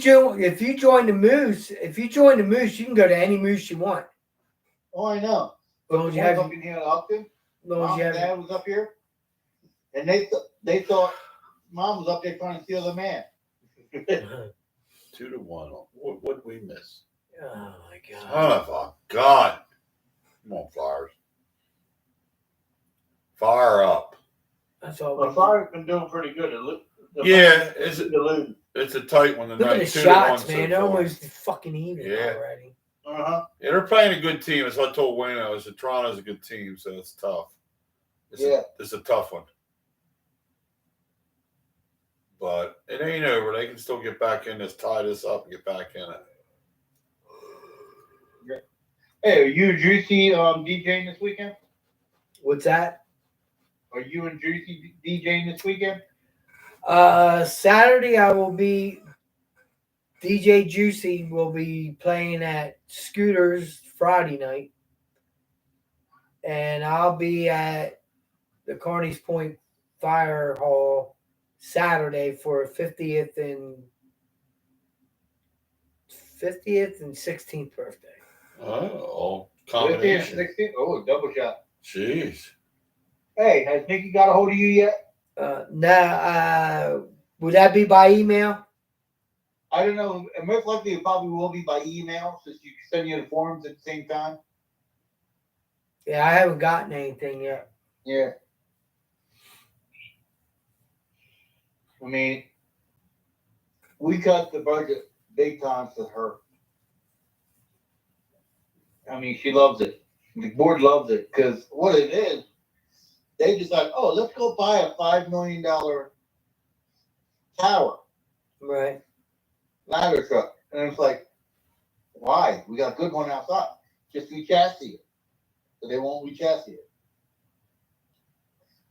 join the Moose, you can go to any Moose you want. Oh, I know. As long as you Ones have, up in here in Upton, as long as Mom you and have, Dad was up here, and they thought Mom was up there trying to steal the man. 2-1. What did we miss? oh my god. Son of a gun. Come on, Flyers. Fire up. That's all. Well, Fire's been doing pretty good. Yeah, lose. it's a tight one Look tonight. at the 2-1 shots, so man. They're far. almost fucking even Yeah. already. Uh-huh. Yeah, they're playing a good team. As I told Wayno, Toronto's a good team, so it's tough. It's a tough one. But it ain't over. They can still get back in this, tie this up, and get back in it. Hey, are you and Juicy DJing this weekend? What's that? Are you and Juicy DJing this weekend? Saturday I will be. DJ Juicy will be playing at Scooters Friday night, and I'll be at the Carneys Point Fire Hall Saturday for 50th and 16th birthday. Oh, 15th, combination. 16th? Oh, double shot. Jeez. Hey, has Nikki got a hold of you yet? Would that be by email? I don't know. Most likely it probably will be by email, since you can send you the forms at the same time. Yeah, I haven't gotten anything yet. Yeah. I mean, we cut the budget big time for her. I mean, she loves it. The board loves it because what it is, they decide, oh, let's go buy a $5 million tower Right. ladder truck. And it's like, why? We got a good one outside. Just re-chassis it. So they won't re-chassis it.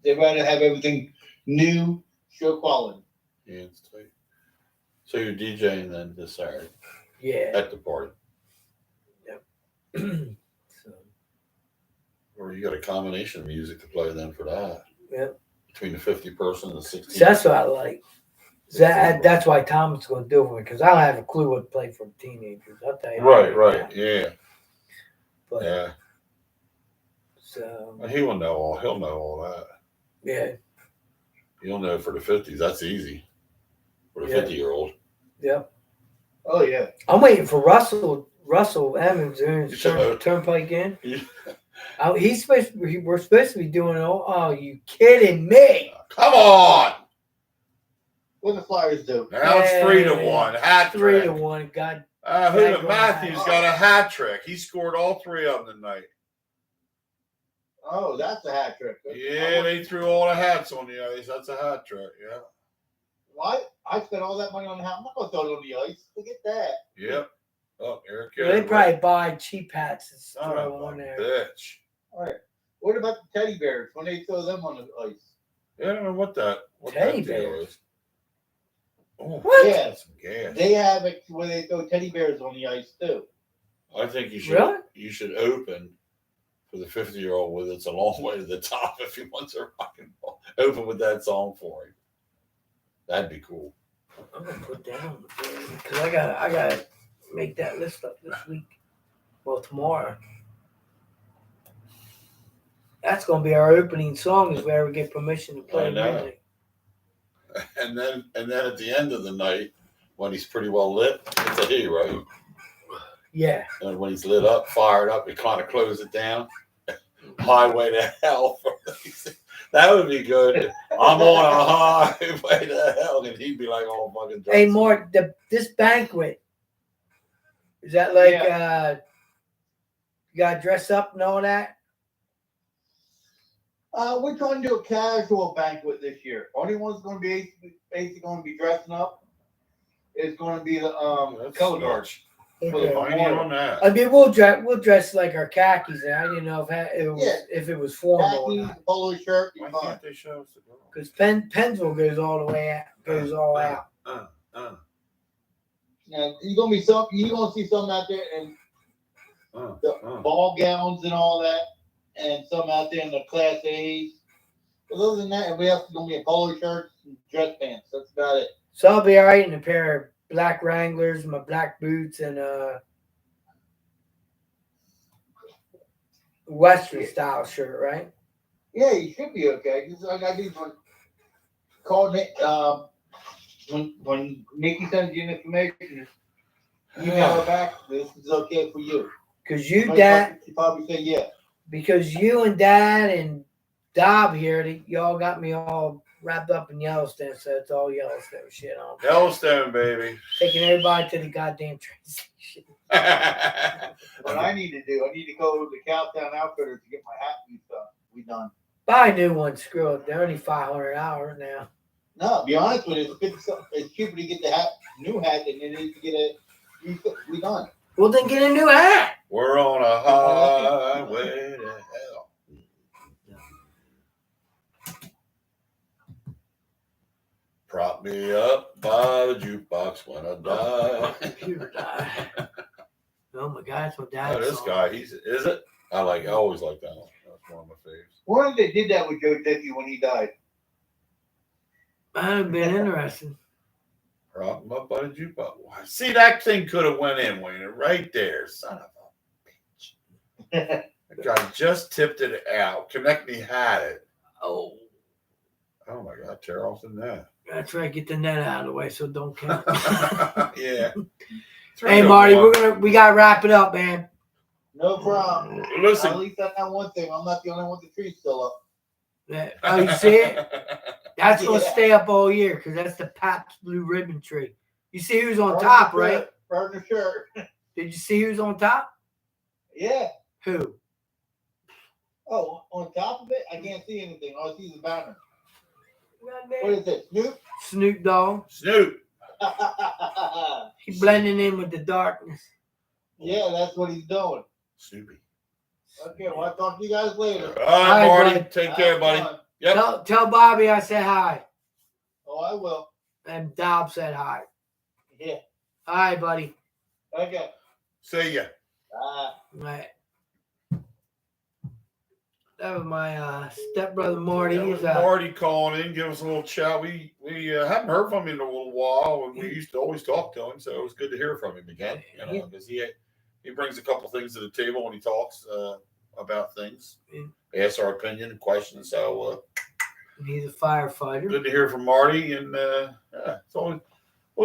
They'd rather have everything new, show quality. Yeah, it's tight. So you're DJing then this Saturday Yeah. at the party, So, or you got a combination of music to play then for that? Yep. Between the 50 person and the 60. so that's what I like. That's why Tom's going to do it for me, because I don't have a clue what to play for teenagers. I'll tell you. Right, yeah, But, yeah. So, Well, he'll know all that. yeah. He'll know for the 50s. That's easy for the Yeah. 50-year-old. Yep. Oh, yeah. I'm waiting for Russell Evans to You should know. turnpike in. Yeah. We're supposed to be doing it. Oh, you kidding me? Come on! What the Flyers do? Now it's 3-1. Hat 3-1. God. Huda Matthews got a hat trick. He scored all three of them tonight. Oh, that's a hat trick. Yeah, they threw all the hats on the ice. That's a hat trick. Yeah. Why? I spent all that money on the hat. I'm not going to throw it on the ice. Look at that. Yep. Oh, Eric. They probably buy cheap hats and Son throw of on a there. bitch. All right. What about the teddy bears when they throw them on the ice? Yeah, I don't know what Teddy that deal bears? is. Oh, What? Yeah. that's some gas. They have it where they throw teddy bears on the ice too. I think you should. Really? You should open for the 50-year-old with "It's a Long Way to the Top" if he wants a rock and roll. Open with that song for him. That'd be cool. I'm gonna put down because I gotta make that list up this week. Well, tomorrow. That's gonna be our opening song if we ever get permission to play I know. music. And then at the end of the night, when he's pretty well lit, it's a he, right? Yeah. And when he's lit up, fired up, we kind of close it down. Highway to hell. That would be good. I'm on a highway to hell, and he'd be like, "Oh, fucking." Hey, Mark, this banquet is that like you gotta dress up and all that? We're trying to do a casual banquet this year. Only one's going to be basically going to be dressing up is going to be the color guard. Put a money on that. I mean, we'll dress like our khakis, and I didn't know if it was formal or Khakis, not. polo shirt, Why you're fine. can't they show us the girl? Because Pennsville goes all the way out, goes all out. Now, you're going to see some out there in the ball gowns and all that, and some out there in the Class A's. But other than that, everybody else is going to be in polo shirts and dress pants. That's about it. So I'll be all right in a pair of black Wranglers, my black boots, and Western style shirt, right? Yeah, you should be okay. Just like I do call Nick, when Nikki sends you information, email her back. This is okay for you. Because She probably say yeah. because you and Dad and Dob here, y'all got me all wrapped up in Yellowstone, so it's all Yellowstone shit on. Yellowstone, baby. Taking everybody to the goddamn train station. What I need to do, I need to go to the Cowtown Outfitters to get my hat redone. Buy a new one, screw it. They're only $500 now. No, to be honest with you, it's cheaper to get the new hat than it is to get it redone. Well, then get a new hat. We're on a highway to hell. Prop me up by the jukebox when I die. Computer died. Oh my God, that's what Dad Oh, this song. guy, is it? I always like that one. That's one of my faves. Wonder if they did that with Joe Dickey when he died. That'd have been interesting. Prop him up by the jukebox. See, that thing could have went in, Wayne, right there. Son of a bitch. The guy just tipped it out. Connect Me had it. Oh, Oh my God, tear off the net. that's right. Get the net out of the way so it don't count. Yeah. Hey Marty, we gotta wrap it up, man. No problem. Listen. At least I know one thing. I'm not the only one with the tree still up. Yeah. Oh, you see it? That's gonna Yeah. stay up all year because that's the Pabst Blue Ribbon tree. You see who's on top, right? Partner shirt. Did you see who's on top? Yeah. Who? Oh, on top of it, I can't see anything. All I see is the banner. What is it? Snoop? Snoop Dogg. Snoop. He blending in with the darkness. Yeah, that's what he's doing. Snoopy. Okay, well, I'll talk to you guys later. All right, Marty. buddy. Take care, buddy. Fun. Yep. Tell Bobby I said hi. Oh, I will. And Dob said hi. Yeah. All right, buddy. Okay. See ya. All right. That was my stepbrother Marty. That was He's Marty calling in, give us a little chat. We haven't heard from him in a little while, and we used to always talk to him, so it was good to hear from him again. You know, because he brings a couple things to the table when he talks about things. Asks our opinion and questions. So he's a firefighter. good to hear from Marty, and it's always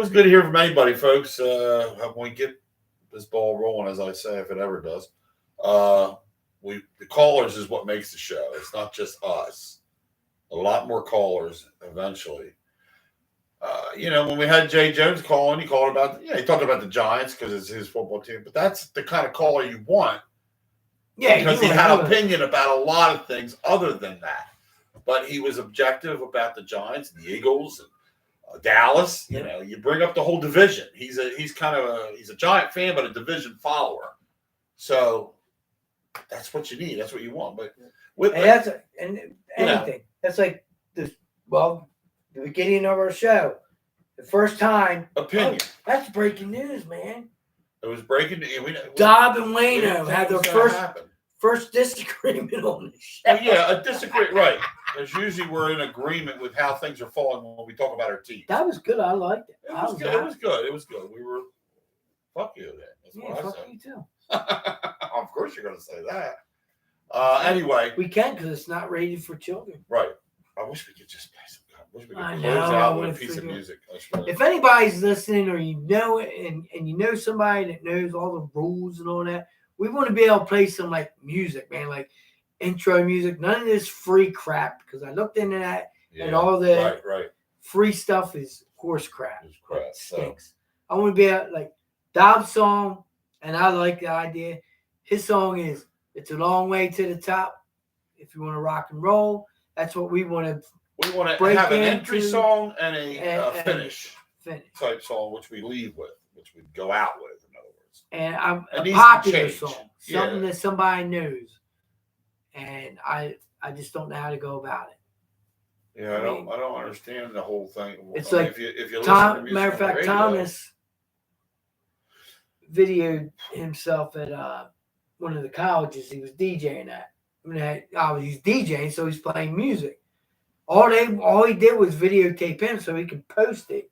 good to hear from anybody, folks. When we get this ball rolling, as I say, if it ever does. The callers is what makes the show. It's not just us. A lot more callers eventually. When we had Jay Jones calling, he talked about the Giants because it's his football team. But that's the kind of caller you want. Yeah, because he had an opinion about a lot of things other than that. But he was objective about the Giants and the Eagles and Dallas. You know, you bring up the whole division. He's a Giant fan, but a division follower. So that's what you need. That's what you want. But anything. That's like the beginning of our show. The first time. Opinion. That's breaking news, man. It was breaking news. Dob and Wayno had their first disagreement on the show. A disagreement, right. Because usually we're in agreement with how things are falling when we talk about our team. That was good. I liked it. It was good. We were, fuck you then. That's what I fuck said. you too. Of course you're going to say that. Anyway. We can because it's not rated for children. Right. I wish we could just play some. I wish we could I close know, out with a piece of music. If anybody's listening or you know it and you know somebody that knows all the rules and all that, we want to be able to play some like music, man, like intro music. None of this free crap because I looked into that and all the free stuff is horse crap. It's crap. It stinks. I want to be like Dob's song, and I like the idea. His song is "It's a Long Way to the Top." If you want to rock and roll, that's what we want to. We want to have an entry song and a finish type song, which we leave with, which we go out with, in other words. And a popular song, something that somebody knows, and I just don't know how to go about it. Yeah, I don't understand the whole thing. It's like if you listen to music matter of fact, Thomas videoed himself at one of the colleges he was DJing at. He's DJing, so he's playing music. All he did was videotape him so he could post it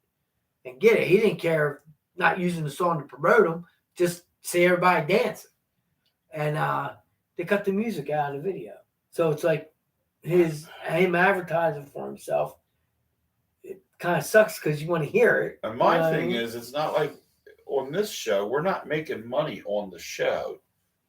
and get it. He didn't care not using the song to promote him, just see everybody dancing. And they cut the music out of the video. So it's like him advertising for himself. It kind of sucks because you want to hear it. And my thing is, it's not like on this show, we're not making money on the show.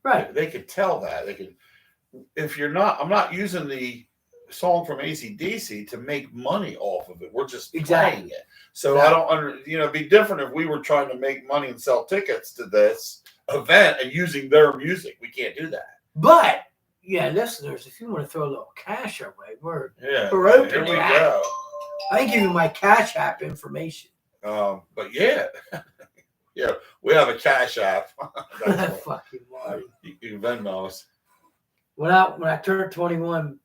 Right. They could tell that. I'm not using the song from AC/DC to make money off of it. We're just playing it. So I don't it'd be different if we were trying to make money and sell tickets to this event and using their music. We can't do that. But listeners, if you want to throw a little cash our way, we're open. Here we go. I can give you my Cash App information. But yeah. Yeah, we have a cash app. That's what, Fucking Marty. you can Venmo us. When I turned 21,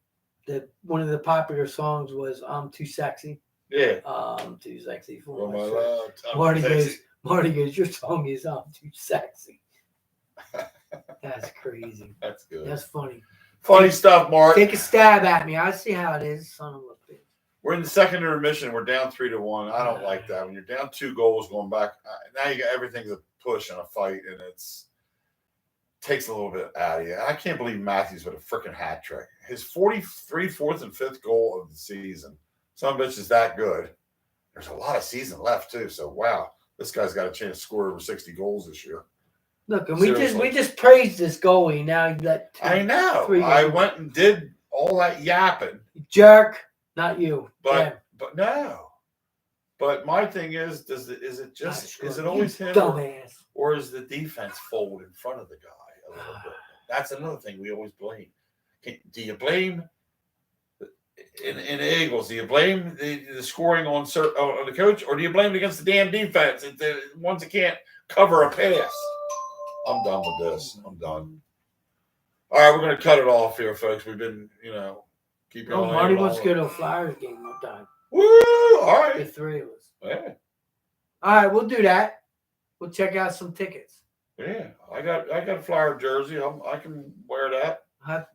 one of the popular songs was "I'm Too Sexy." Yeah. I'm too sexy for For my myself. love. Marty goes, your song is "I'm Too Sexy." That's crazy. That's good. That's funny. Funny stuff, Mark. Take a stab at me. I see how it is, son of a bitch. We're in the second intermission. We're down 3-1. I don't like that. When you're down 2 goals going back, now you got everything's a push and a fight, and takes a little bit out of you. I can't believe Matthews with a freaking hat trick. His 43 fourth and fifth goal of the season. Some bitch is that good. There's a lot of season left too. So wow, this guy's got a chance to score over 60 goals this year. Look, and we just praised this goalie. Now you got I know. 3 I goals. went and did all that yapping. Jerk, not you. But no. But my thing is it always him dumbass? or is the defense fold in front of the guy a little bit? That's another thing we always blame. Do you blame in the Eagles? Do you blame the scoring on the coach, or do you blame it against the damn defense? The ones that can't cover a pass. I'm done with this. I'm done. All right, we're going to cut it off here, folks. We've been, keeping on. Marty wants to go to a Flyers game one time. Woo! All right. The 3 of us. Yeah. All right, we'll do that. We'll check out some tickets. Yeah. I got a Flyer jersey. I can wear that.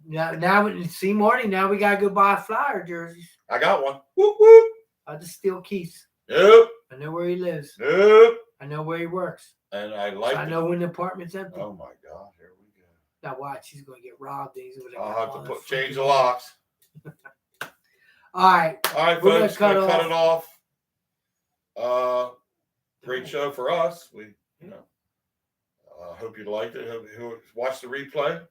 Now, see, Marty, now we got to go buy Flyer jerseys. I got one. Whoop, whoop. I'll just steal Keith's. Nope. I know where he lives. Nope. I know where he works. And I like I know when the apartment's empty. Oh, my God. Here we go. Now watch, he's going to get robbed. And he's gonna I'll have to change the locks. All right. All right, We're folks. We're going to cut it off. Great show for us. We, hope you liked it. Who watched the replay?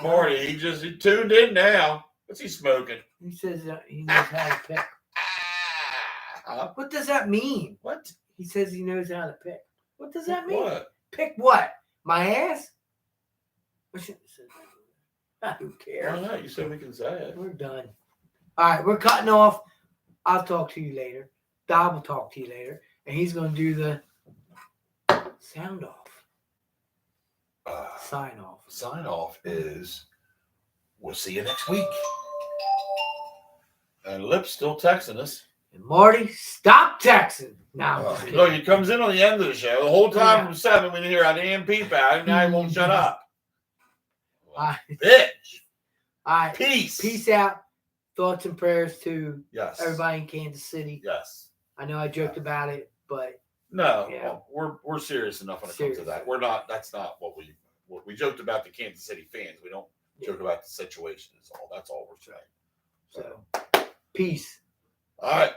Marty, he tuned in now. What's he smoking? He says he knows how to pick. What does that mean? What? He says he knows how to pick. What does that mean? What? Pick what? My ass? I shouldn't have said that. I don't care. Why not? You said we can say it. We're done. All right, we're cutting off. I'll talk to you later. Dob will talk to you later. And he's going to do the sound off. Sign off. Sign off is we'll see you next week. And Lip's still texting us. And Marty, stop texting. Now, look, he comes in on the end of the show. The whole time from 7, we didn't hear a damn peep out. And now he won't shut up. All right. Bitch. All right. Peace. Peace out. Thoughts and prayers to yes. everybody in Kansas City. Yes. I know I joked about it, but no, yeah. we're serious enough when it comes to that. We're not. That's not what we joked about the Kansas City fans. We don't joke about the situation. That's all we're saying. So peace. All right.